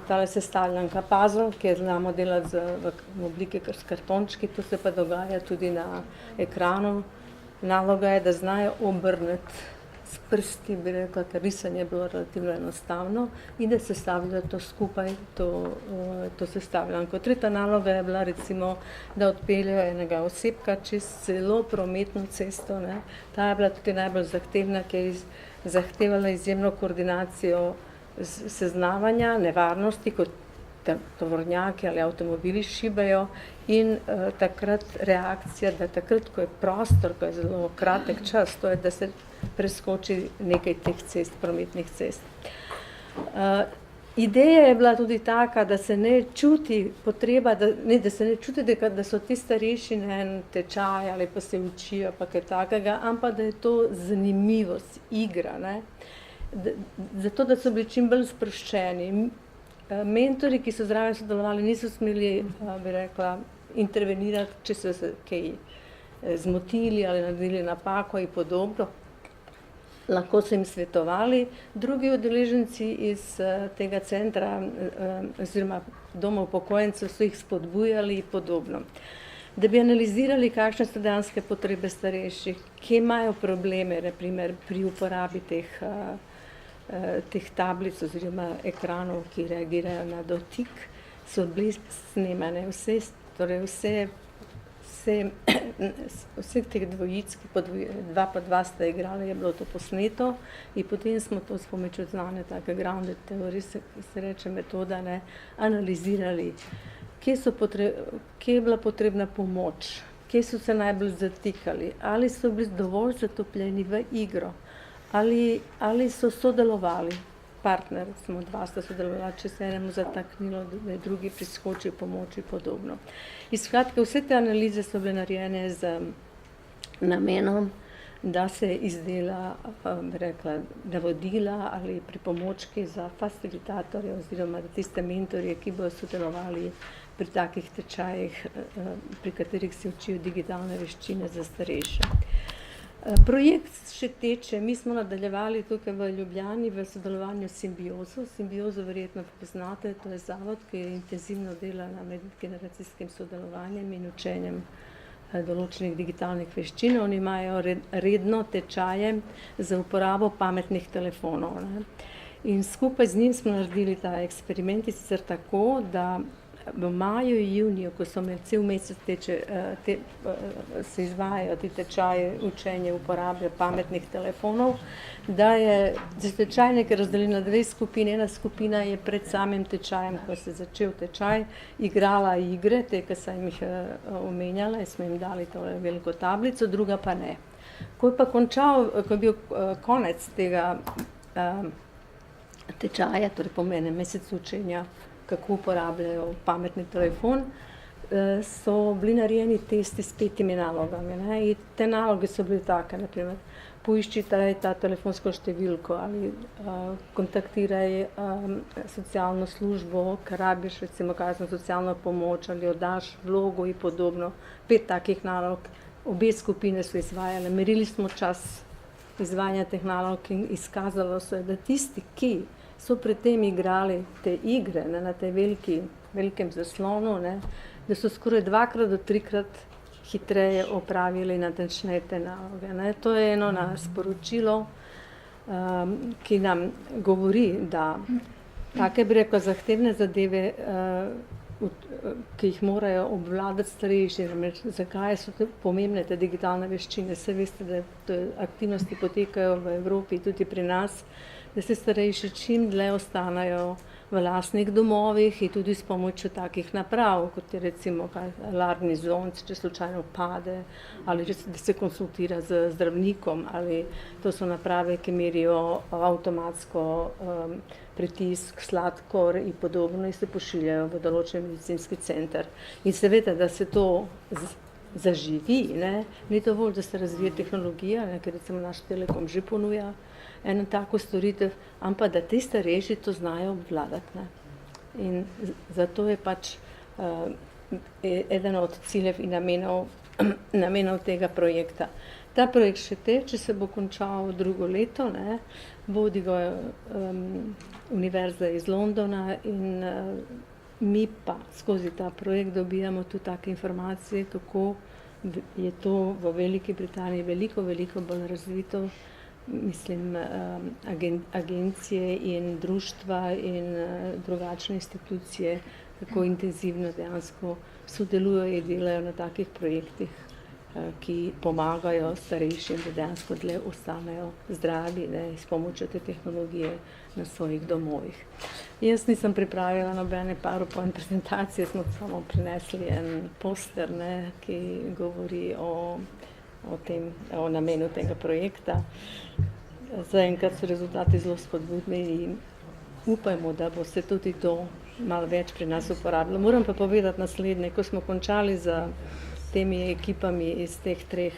tale sestavljanka puzzle, ki je znamo delati v obliki s kartončki, to se pa dogaja tudi na ekranu. Naloga je, da znajo obrniti s prsti, bi rekla, ker risanje je bilo relativno enostavno, in da sestavljajo to skupaj, to sestavljanko. Tretja naloga je bila, recimo, da odpeljajo enega osebka čez celo prometno cesto, ne. Ta je bila tudi najbolj zahtevna, ker je zahtevala izjemno koordinacijo seznavanja, nevarnosti, kot tovornjaki ali avtomobili šibajo, in takrat reakcija, da takrat, ko je prostor, ko je zelo kratek čas, to je, da se preskoči nekaj teh cest, prometnih cest. Ideja je bila tudi taka, da se ne čuti potreba, da se ne čuti, da so ti starejši na en tečaj ali pa se učijo pa kaj takega, ampak da je to zanimivost, igra, ne. Zato, da so bili čim bolj sproščeni. Mentori, ki so zraven sodelovali, niso smeli, bi rekla, intervenirati, če so se kaj zmotili ali naredili napako in podobno. Lahko so jim svetovali. Drugi udeleženci iz tega centra oziroma doma upokojencev so jih spodbujali in podobno. Da bi analizirali, kakšne so dejanske potrebe starejših, kje imajo probleme, na primer pri uporabi teh tablic oziroma ekranov, ki reagirajo na dotik, so bili snemane vseh teh dvojic, ki dva pa dva sta igrali, je bilo to posneto, in potem smo to s pomočjo znane take grounded teorije, se reče metoda, ne, analizirali, kje je bila potrebna pomoč, kje so se najbolj zatikali, ali so bili dovolj zatopljeni v igro, ali so sodelovali, partner, smo dva sta sodelovala, če se enemu zataknilo, da je drugi priskočil pomoči podobno. In skratka, vse te analize so bile narejene z namenom, da se izdela, bi rekla, navodila ali pripomočki za facilitatorje oziroma tiste mentorje, ki bodo sodelovali pri takih tečajih, pri katerih se učijo digitalne veščine za starejše. Projekt še teče, mi smo nadaljevali tukaj v Ljubljani v sodelovanju s Simbiozo. Simbiozo verjetno poznate, to je zavod, ki intenzivno dela na medgeneracijskim sodelovanjem in učenjem določenih digitalnih veščin. Oni imajo redno tečaje za uporabo pametnih telefonov, ne. In skupaj z njim smo naredili ta eksperiment, sicer tako, da v maju in juniju, ko so imeli cel mesec se izvajajo ti tečaji učenja uporabe pametnih telefonov, da se tečaj nekaj razdelil na dve skupini. Ena skupina je pred samim tečajem, ko se je začel tečaj, igrala igre, te, ki sem jih omenjala, in smo jim dali to veliko tablico, druga pa ne. Ko je bil konec tega tečaja, torej po enem mesecu učenja, kako uporabljajo pametni telefon, so bili narejeni testi s 5 nalogami, ne. In te naloge so bile take, na primer, poiščite ta telefonsko številko ali kontaktiraj socialno službo, ker rabiš recimo kakšno socialno pomoč ali oddaš vlogo in podobno. 5 takih nalog, obe skupine so izvajale, merili smo čas izvajanja teh nalog in izkazalo se, da tisti, ki so pred tem igrali te igre, ne, na tej velikem zaslonu, ne, da so skoraj 2 do 3 hitreje opravili natančneje te naloge, ne. To je eno sporočilo, ki nam govori, da take, bi rekla, zahtevne zadeve, ki jih morajo obvladati starejši, zakaj so pomembne te digitalne veščine. Saj veste, da te aktivnosti potekajo v Evropi, tudi pri nas, da se starejši čim dlje ostanejo v lastnih domovih in tudi s pomočjo takih naprav, kot je recimo alarmni zvonc, če slučajno pade, ali da se konsultira z zdravnikom, ali to so naprave, ki merijo avtomatsko pritisk, sladkor in podobno in se pošiljajo v določen medicinski center. In seveda, da se to zaživi, ne, ni dovolj, da se razvije tehnologija, ne, ker recimo naš Telekom že ponuja eno tako storitev, ampak da ti starejši to znajo obvladati, ne. In zato je pač eden od ciljev in namenov tega projekta. Ta projekt še teče, se bo končal drugo leto, ne. Vodi ga Univerza iz Londona in mi pa skozi ta projekt dobijamo tudi take informacije, kako je to v Veliki Britaniji veliko bolj razvito. Mislim, agencije in društva in drugačne institucije, kako intenzivno dejansko sodelujejo in delajo na takih projektih, ki pomagajo starejšim, da dejansko dlje ostanejo zdravi, ne, s pomočjo te tehnologije na svojih domovih. Jaz nisem pripravila nobene PowerPoint prezentacije, smo samo prinesli en poster, ne, ki govori o namenu tega projekta. Zaenkrat so rezultati zelo spodbudni in upajmo, da bo se tudi to malo več pri nas uporabljalo. Moram pa povedati naslednje, ko smo končali z temi ekipami iz teh 3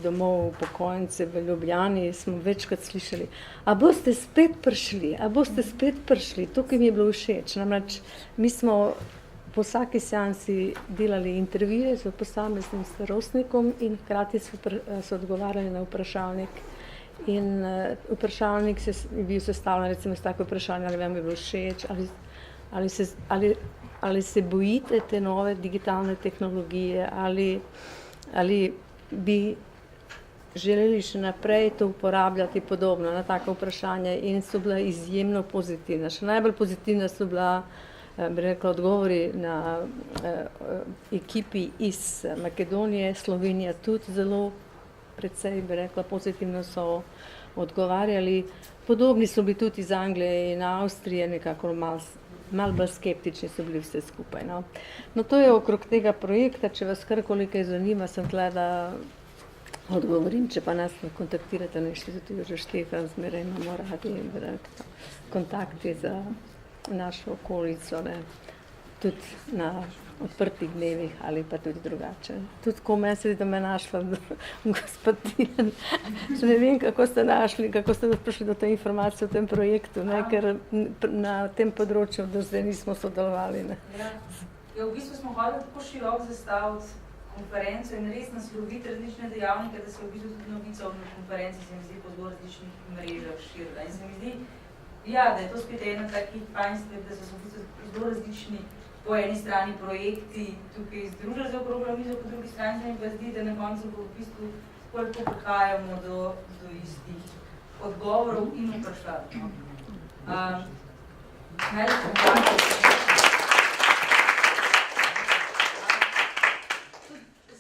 domov upokojencev v Ljubljani, smo večkrat slišali, a boste spet prišli, to, ki mi je bilo všeč. Namreč mi smo po vsaki seansi delali intervjuje z posameznim starostnikom in hkrati so odgovarjali na vprašalnik. In vprašalnik je bil sestavljen recimo s tako vprašanje, ali vam je bilo všeč, ali se bojite te nove digitalne tehnologije, ali bi želeli še naprej to uporabljati podobno na tako vprašanje, in so bila izjemno pozitivna. Še najbolj pozitivna so bila, bi rekla, odgovori na ekipi iz Makedonije, Slovenija tudi zelo precej, bi rekla, pozitivno so odgovarjali. Podobni so bili tudi iz Anglije in Avstrije, nekako malo bolj skeptični so bili vse skupaj. No, to je okrog tega projekta, če vas karkoli kaj zanima, sem tle, da odgovorim, če pa nas kontaktirate na Inštitutu Jožef Stefan, zmeraj imamo radi, bi rekla, kontakti za našo okolico, ne, tudi na odprtih dnevih ali pa tudi drugače. Tudi ko meni se da me našla gospod Tilen, še ne vem, kako ste našli, kako ste prišli do te informacije o tem projektu, ne, ker na tem področju do zdaj nismo sodelovali. Ne. Ja, v bistvu smo hodili tako široko zastaviti konferenco in res nasloviti različne dejavnike, da se v bistvu tudi novica o konferenci se mi zdi po zelo različnih mrežah širila. In se mi zdi, ja, da je to spet ena takih fajn stvari, da so v bistvu zelo različni po eni strani projekti tukaj združili za okroglo mizo, po drugi strani se mi pa zdi, da na koncu v bistvu koliko prihajamo do istih odgovorov in vprašanj. Najlepša hvala.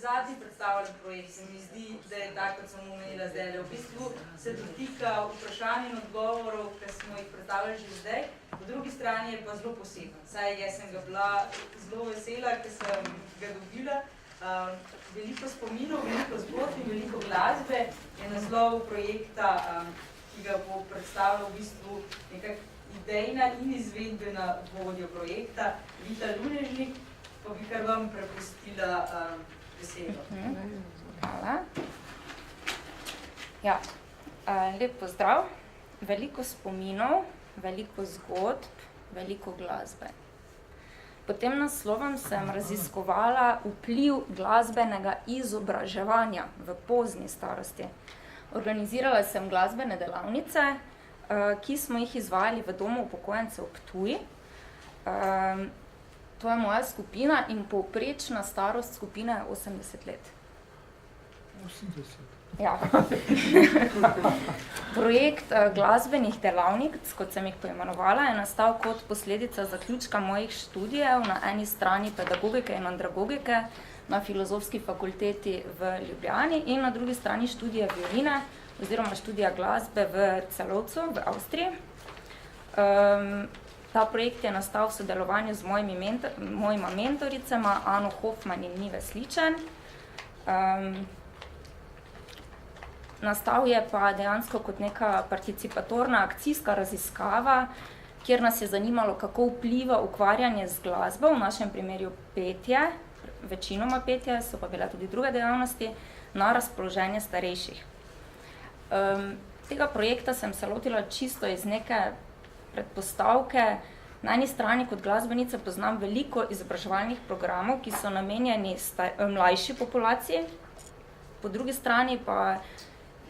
Zadnji predstavljeni projekt se mi zdi, da je tako, kot sem omenila zdaj. V bistvu se dotika vprašanj in odgovorov, ki smo jih predstavljali že zdaj. Po drugi strani je pa zelo poseben. Saj jaz sem ga bila zelo vesela, ker sem ga dobila. Veliko spominov, veliko zgodb in veliko glasbe je naslov projekta, ki ga bo predstavljal v bistvu nekak idejna in izvedbena vodja projekta, Vita Lunežnik, pa bi kar vam prepustila Hvala. Ja, lep pozdrav. Veliko spominov, veliko zgodb, veliko glasbe. Pod tem naslovom sem raziskovala vpliv glasbenega izobraževanja v pozni starosti. Organizirala sem glasbene delavnice, ki smo jih izvajali v Domu upokojencev Ptuj. To je moja skupina in povprečna starost skupine je 80 let. 80? Ja. Projekt glasbenih delavnic, kot sem jih poimenovala, je nastal kot posledica zaključka mojih študijev na eni strani pedagogike in andragogike na Filozofski fakulteti v Ljubljani in na drugi strani študija violine oziroma študija glasbe v Celovcu v Avstriji. Ta projekt je nastal v sodelovanju z mojima mentoricama Ano Hoffman in Nive Sličen. Nastal je pa dejansko kot neka participatorna akcijska raziskava, kjer nas je zanimalo, kako vpliva ukvarjanje z glasbo, v našem primeru petje, večinoma petje, so pa bile tudi druge dejavnosti, na razpoloženje starejših. Tega projekta sem se lotila čisto iz neke predpostavke. Na eni strani kot glasbenica poznam veliko izobraževalnih programov, ki so namenjeni mlajši populaciji, po drugi strani pa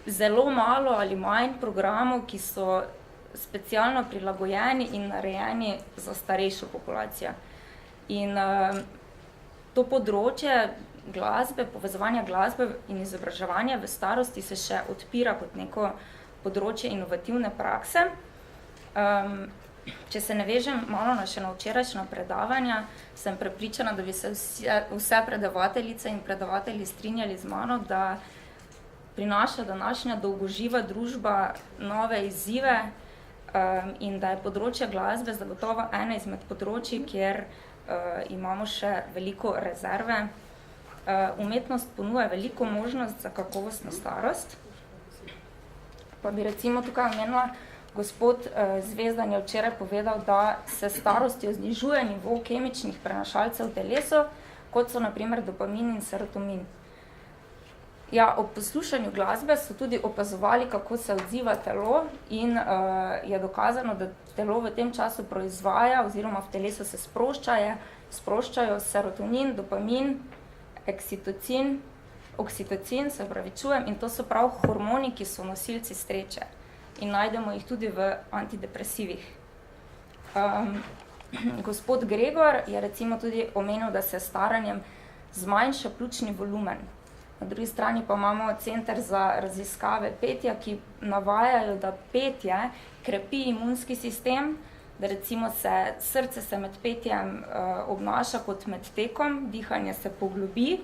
zelo malo ali manj programov, ki so specialno prilagojeni in narejeni za starejšo populacijo. In to področje glasbe, povezovanja glasbe in izobraževanja v starosti se še odpira kot neko področje inovativne prakse. Če se navežem malo na še na včerajšnja predavanja, sem prepričana, da bi se vse predavateljice in predavatelji strinjali z mano, da prinaša današnja dolgoživa družba nove izzive in da je področje glasbe zagotovo ena izmed področij, kjer imamo še veliko rezerve. Umetnost ponuja veliko možnost za kakovostno starost. Pa bi recimo tukaj omenila, gospod Zvezdan je včeraj povedal, da se starostjo znižuje nivo kemičnih prenašalcev v telesu, kot so na primer dopamin in serotonin. Ja, ob poslušanju glasbe so tudi opazovali, kako se odziva telo in je dokazano, da telo v tem času proizvaja oziroma v telesu se sproščajo serotonin, dopamin, oksitocin, se opravičujem, in to so prav hormoni, ki so nosilci sreče. In najdemo jih tudi v antidepresivih. Gospod Gregor je recimo tudi omenil, da se staranjem zmanjša pljučni volumen. Na drugi strani pa imamo Center za raziskave petja, ki navajajo, da petje krepi imunski sistem, da recimo srce se med petjem obnaša kot med tekom, dihanje se poglobi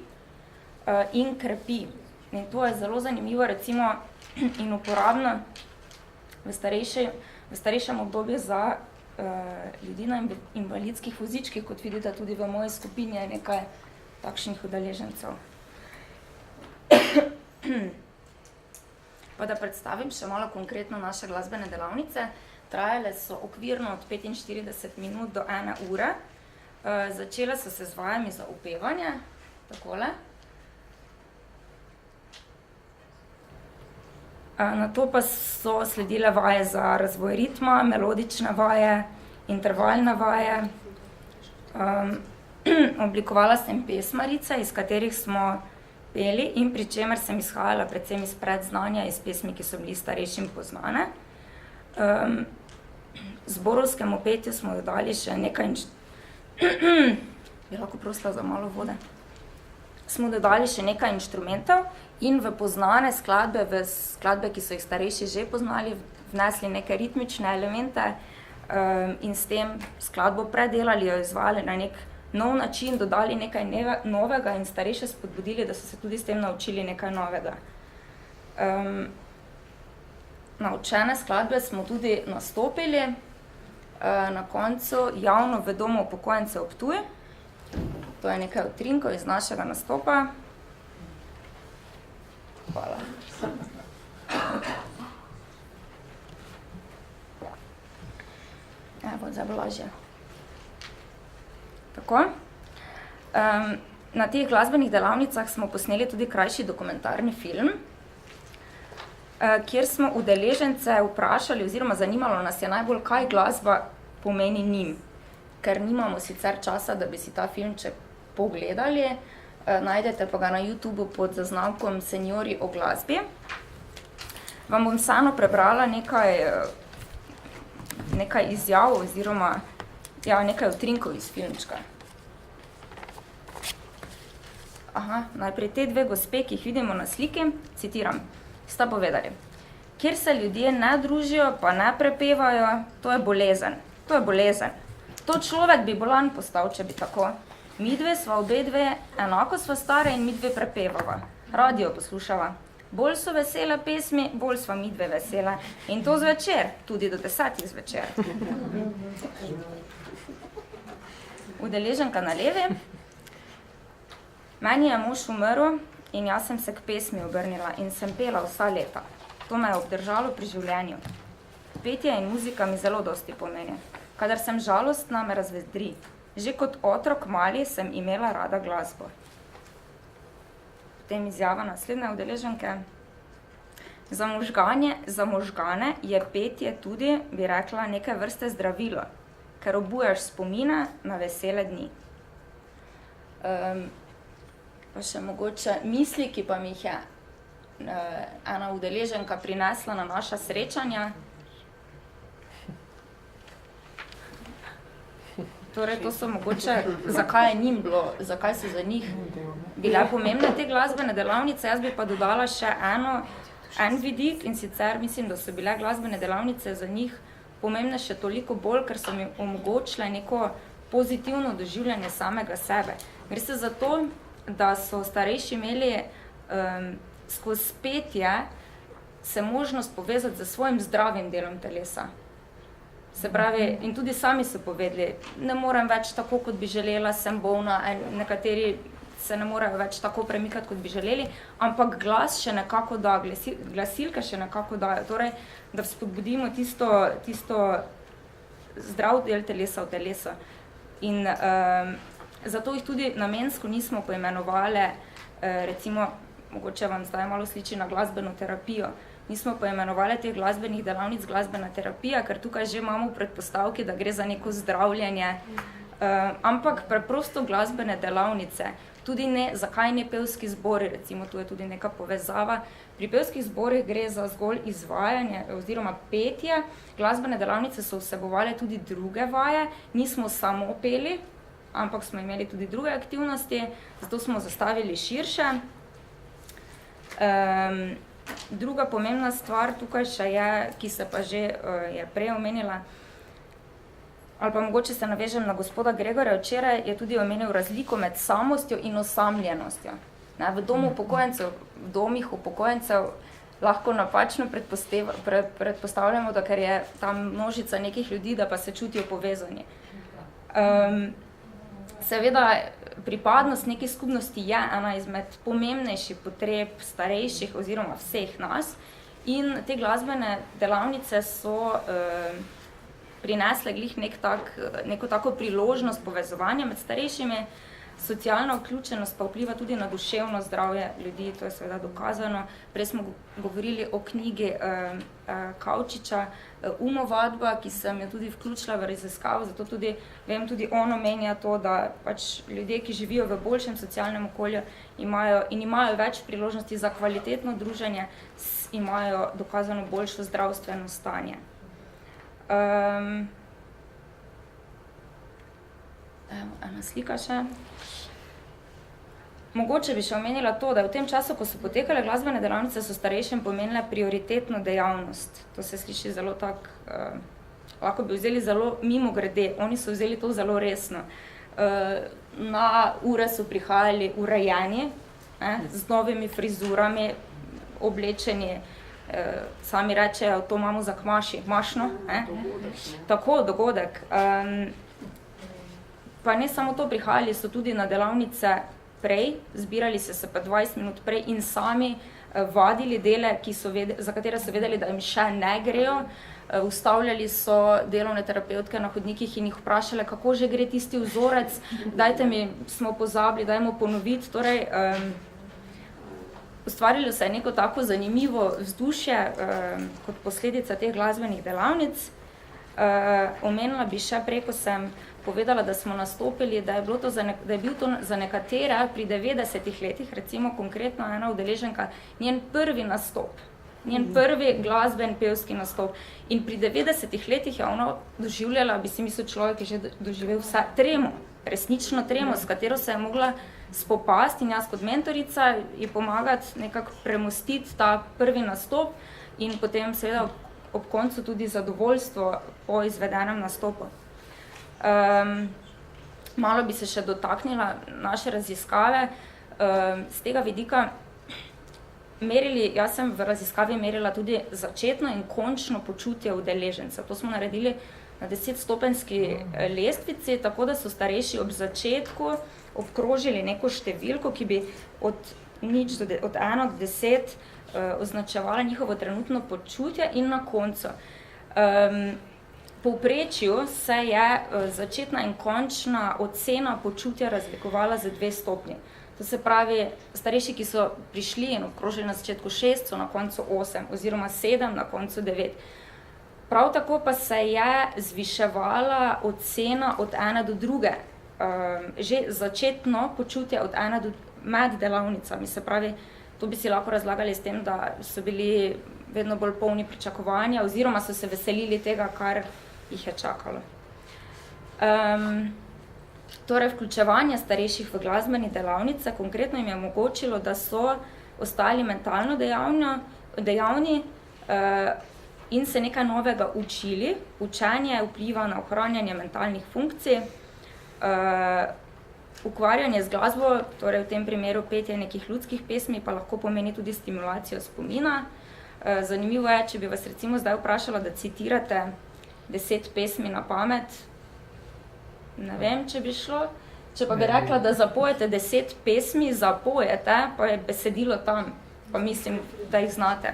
in krepi. In to je zelo zanimivo recimo in uporabno v starejšem obdobju za ljudi na invalidskih vozičkih, kot vidite tudi v moji skupini je nekaj takšnih udeležencev. Pa da predstavim še malo konkretno naše glasbene delavnice. Trajale so okvirno od 45 minut do 1 ure. Začele so se z vajami za upevanje, takole. Nato pa so sledile vaje za razvoj ritma, melodične vaje, intervalne vaje. Oblikovala sem pesmarice, iz katerih smo peli in pri čemer sem izhajala predvsem iz predznanja, iz pesmi, ki so bili starejšim poznane. Zborovskemu petju smo dodali še nekaj bi lahko prosila za malo vode. Smo dodali še nekaj inštrumentov in v poznane skladbe, ki so jih starejši že poznali, vnesli neke ritmične elemente in s tem skladbo predelali, jo izvajali na nek nov način, dodali nekaj novega in starejše spodbudili, da so se tudi s tem naučili nekaj novega. Naučene skladbe smo tudi nastopili na koncu javno v Domu upokojencev Ptuj. To je nekaj utrinkov iz našega nastopa. Hvala. Evo, zdaj bo lažje. Tako. Na teh glasbenih delavnicah smo posneli tudi krajši dokumentarni film, kjer smo udeležence vprašali oziroma zanimalo nas je najbolj, kaj glasba pomeni njim. Ker nimamo sicer časa, da bi si ta filmček pogledali, najdete pa ga na YouTubeu pod zaznamkom Seniori o glasbi. Vam bom samo prebrala nekaj izjav oziroma nekaj utrinkov iz filmčka. Najprej te dve gospe, ki jih vidimo na sliki, citiram, sta povedali: kjer se ljudje ne družijo, pa ne prepevajo, to je bolezen. To je bolezen. To človek bi bolan postal, če bi tako. Midve sva obe dve, enako sva stare in midve prepevava. Radio poslušava. Bolj so vesele pesmi, bolj sva midve vesele. In to zvečer, tudi do 10 zvečer. Udeleženka na levi. Meni je mož umrl in jaz sem se k pesmi obrnila in sem pela vsa leta. To me je obdržalo pri življenju. Petje in muzika mi zelo dosti pomeni. Kadar sem žalostna, me razvedri. Že kot otrok mali sem imela rada glasbo. Potem izjava naslednje udeleženke. Za možgane je petje tudi, bi rekla, neke vrste zdravilo, ker obujaš spomine na vesele dni. Pa še mogoče misli, ki pa mi jih je ena udeleženka prinesla na naša srečanja. Torej, to so mogoče, zakaj je njim bilo, zakaj so za njih bile pomembne te glasbene delavnice. Jaz bi pa dodala še en vidik, in sicer mislim, da so bile glasbene delavnice za njih pomembne še toliko bolj, ker so mi omogočile neko pozitivno doživljanje samega sebe. Gre se za to, da so starejši imeli skozi petje se možnost povezati z svojim zdravim delom telesa. Se pravi, in tudi sami so povedali, ne morem več tako, kot bi želela, sem bolna, nekateri se ne morejo več tako premikati, kot bi želeli, ampak glas še nekako da, glasilke še nekako dajo, torej, da spodbudimo tisto zdrav del telesa v telesa. In zato jih tudi namensko nismo poimenovali, recimo, mogoče vam zdaj malo sliči na glasbeno terapijo, nismo poimenovali teh glasbenih delavnic glasbena terapija, ker tukaj že imamo predpostavki, da gre za neko zdravljenje, ampak preprosto glasbene delavnice. Tudi ne, zakaj ne pevski zbori, recimo tu je tudi neka povezava. Pri pevskih zborih gre za zgolj izvajanje oziroma petje, glasbene delavnice so vsebovale tudi druge vaje, nismo samo peli, ampak smo imeli tudi druge aktivnosti, zato smo zastavili širše. Druga pomembna stvar tukaj še je, ki se pa že je prej omenila, ali pa mogoče se navežem na gospoda Gregorja včeraj, je tudi omenil razliko med samostjo in osamljenostjo. V domu upokojencev, v domih upokojencev lahko napačno predpostavljamo, da ker je tam množica nekih ljudi, da pa se čutijo povezani. Seveda, pripadnost neki skupnosti je ena izmed pomembnejših potreb starejših oziroma vseh nas in te glasbene delavnice so prinesle glih neko tako priložnost povezovanja med starejšimi. Socialna vključenost pa vpliva tudi na duševno zdravje ljudi, to je seveda dokazano. Prej smo govorili o knjigi Kavčiča Umovadba, ki sem jo tudi vključila v raziskavo, zato tudi vem, tudi on omenja to, da pač ljudje, ki živijo v boljšem socialnem okolju imajo več priložnosti za kvalitetno druženje, imajo dokazano boljšo zdravstveno stanje. Ena slika še. Mogoče bi še omenila to, da v tem času, ko so potekale glasbene delavnice, so starejšim pomenile prioritetno dejavnost. To se sliši zelo tak, lahko bi vzeli zelo mimogrede, oni so vzeli to zelo resno. Na ure so prihajali urejeni, z novimi frizurami, oblečeni, sami rečejo, to imamo za kmaši, mašno. Tako, dogodek. Pa ne samo to, prihajali so tudi na delavnice prej, zbirali se pa 20 minut prej in sami vadili dele, za katere so vedeli, da jim še ne grejo. Ustavljali so delovne terapevtke na hodnikih in jih vprašali, kako že gre tisti vzorec, dajte mi, smo pozabili, dajmo ponoviti. Torej, ustvarilo se je neko tako zanimivo vzdušje kot posledica teh glasbenih delavnic. Omenila bi še prej, ko sem povedala, da smo nastopili, da je bil to za nekatere pri 90 letih, recimo konkretno ena udeleženka, njen prvi nastop, njen prvi glasben pevski nastop. In pri 90 letih je ona doživljala, bi si mislil človek, ki je že doživel vse tremo, resnično tremo, s katero se je mogla spopasti in jaz kot mentorica ji pomagati nekako premostiti ta prvi nastop in potem seveda ob koncu tudi zadovoljstvo po izvedenem nastopu. Malo bi se še dotaknila naše raziskave. Z tega vidika jaz sem v raziskavi merila tudi začetno in končno počutje udeleženca. To smo naredili na 10-stopenjski lestvici, tako da so starejši ob začetku obkrožili neko številko, ki bi od 1 do 10 označevala njihovo trenutno počutje in na koncu. Povprečju se je začetna in končna ocena počutja razlikovala za 2 stopnji. To se pravi, starejši, ki so prišli in obkrožili na začetku 6, so na koncu 8 oziroma 7, na koncu 9. Prav tako pa se je zviševala ocena od ene do druge. Že začetno počutje od ene do med delavnicami, se pravi, To bi si lahko razlagali s tem, da so bili vedno bolj polni pričakovanja oziroma so se veselili tega, kar jih je čakalo. Torej, vključevanje starejših v glasbene delavnice konkretno jim je omogočilo, da so ostali mentalno dejavni in se nekaj novega učili. Učenje vpliva na ohranjanje mentalnih funkcij, ukvarjanje z glasbo, torej v tem primeru petje nekih ljudskih pesmi, pa lahko pomeni tudi stimulacijo spomina. Zanimivo je, če bi vas recimo zdaj vprašala, da citirate 10 pesmi na pamet, ne vem, če bi šlo. Če pa bi rekla, da zapojete 10 pesmi, zapojete, pa je besedilo tam, pa mislim, da jih znate.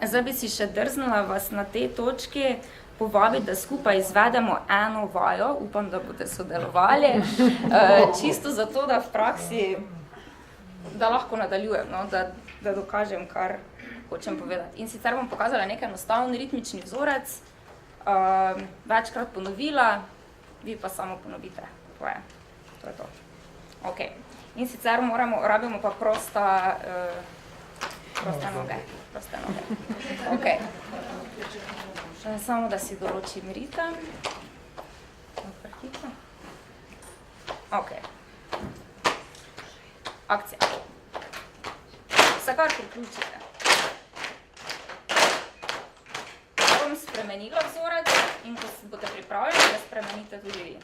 Zdaj bi si še drznila vas na tej točki povabiti, da skupaj izvedemo eno vajo, upam, da boste sodelovali, čisto zato, da v praksi, da lahko nadaljujem, no, da dokažem, kar hočem povedati. In sicer bom pokazala nekaj enostavni ritmični vzorec, večkrat ponovila, vi pa samo ponovite tvoje. To je to. Ok. In sicer rabimo pa proste noge. Ok. Samo da si določim ritem. Ok. Akcija. Vsekar priključite. Bom spremenila vzorec in ko se boste pripravljeni, da spremenite tudi vi.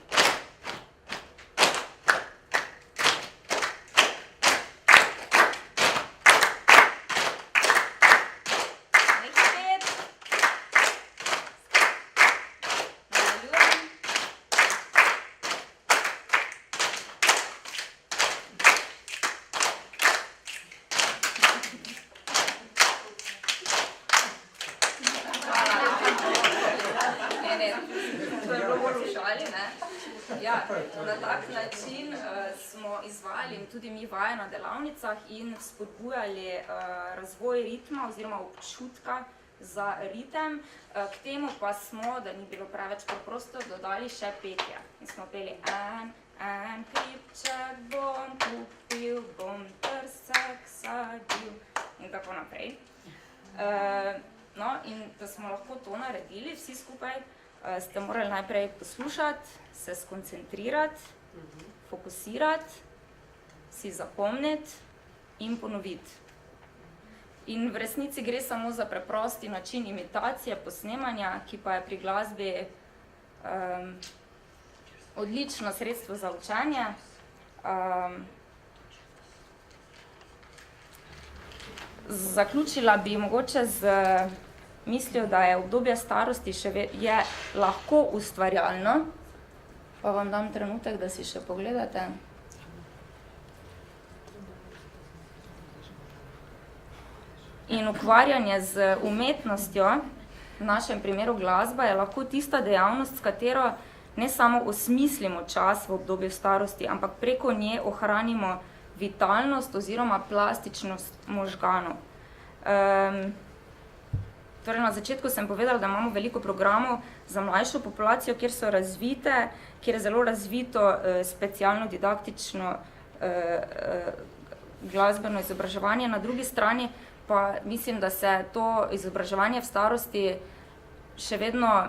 Na tak način smo izvajali tudi mi vaje na delavnicah in spodbujali razvoj ritma oziroma občutka za ritem. K temu pa smo, da ni bilo preveč preprosto, dodali še petje. In smo peli en hribček bom kupil, bom trsek sadil in tako naprej. No, in da smo lahko to naredili vsi skupaj, ste morali najprej poslušati, se skoncentrirati, fokusirati, si zapomniti in ponoviti. In v resnici gre samo za preprosti način imitacije, posnemanja, ki pa je pri glasbi odlično sredstvo za učenje. Zaključila bi mogoče z mislijo, da je obdobje starosti je lahko ustvarjalno, pa vam dam trenutek, da si še pogledate. In ukvarjanje z umetnostjo, v našem primeru glasba, je lahko tista dejavnost, s katero ne samo osmislimo čas v obdobju starosti, ampak preko nje ohranimo vitalnost oziroma plastičnost možganov. Torej, na začetku sem povedala, da imamo veliko programov za mlajšo populacijo, kjer so razvite, kjer je zelo razvito specialno didaktično glasbeno izobraževanje. Na drugi strani pa mislim, da se to izobraževanje v starosti še vedno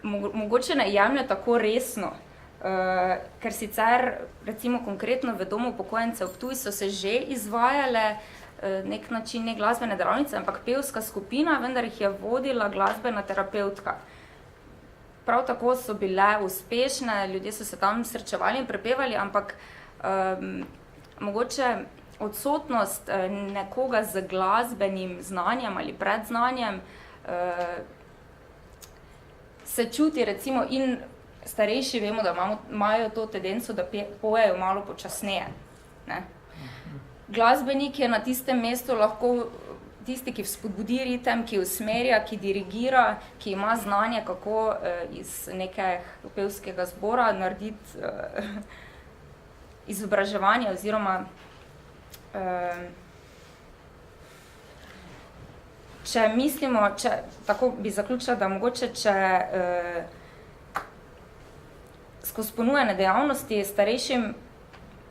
mogoče ne jemlje tako resno, ker sicer recimo konkretno v domu upokojencev Ptuj so se že izvajale nek način ne glasbene delavnice, ampak pevska skupina, vendar jih je vodila glasbena terapevtka. Prav tako so bile uspešne, ljudje so se tam srečevali in prepevali, ampak mogoče odsotnost nekoga z glasbenim znanjem ali predznanjem se čuti recimo in starejši vemo, da imajo to tendenco, da pojejo malo počasneje. Ne? Glasbenik je na tistem mestu lahko tisti, ki vzpodbudi ritem, ki usmerja, ki dirigira, ki ima znanje, kako iz nekega pevskega zbora narediti izobraževanje oziroma če mislimo, tako bi zaključila, da mogoče, če skozi ponujene dejavnosti starejšim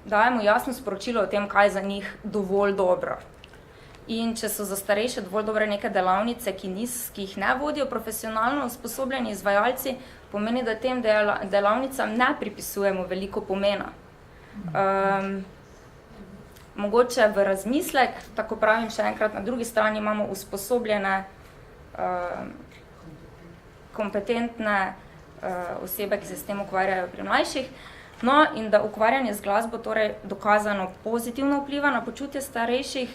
dajemo jasno sporočilo o tem, kaj je za njih dovolj dobro. In če so za starejše dovolj dobre neke delavnice, ki jih ne vodijo profesionalno usposobljeni izvajalci, pomeni, da tem delavnicam ne pripisujemo veliko pomena. Mogoče v razmislek, tako pravim še enkrat, na drugi strani imamo usposobljene, kompetentne osebe, ki se s tem ukvarjajo pri mlajših. No, in da ukvarjanje z glasbo torej dokazano pozitivno vpliva na počutje starejših,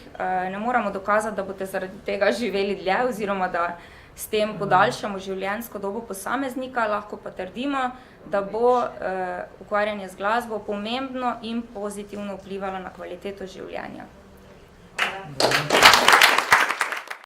ne moramo dokazati, da boste zaradi tega živeli dlje oziroma da s tem podaljšamo življenjsko dobo posameznika, lahko pa trdimo, da bo ukvarjanje z glasbo pomembno in pozitivno vplivalo na kvaliteto življenja. Hvala.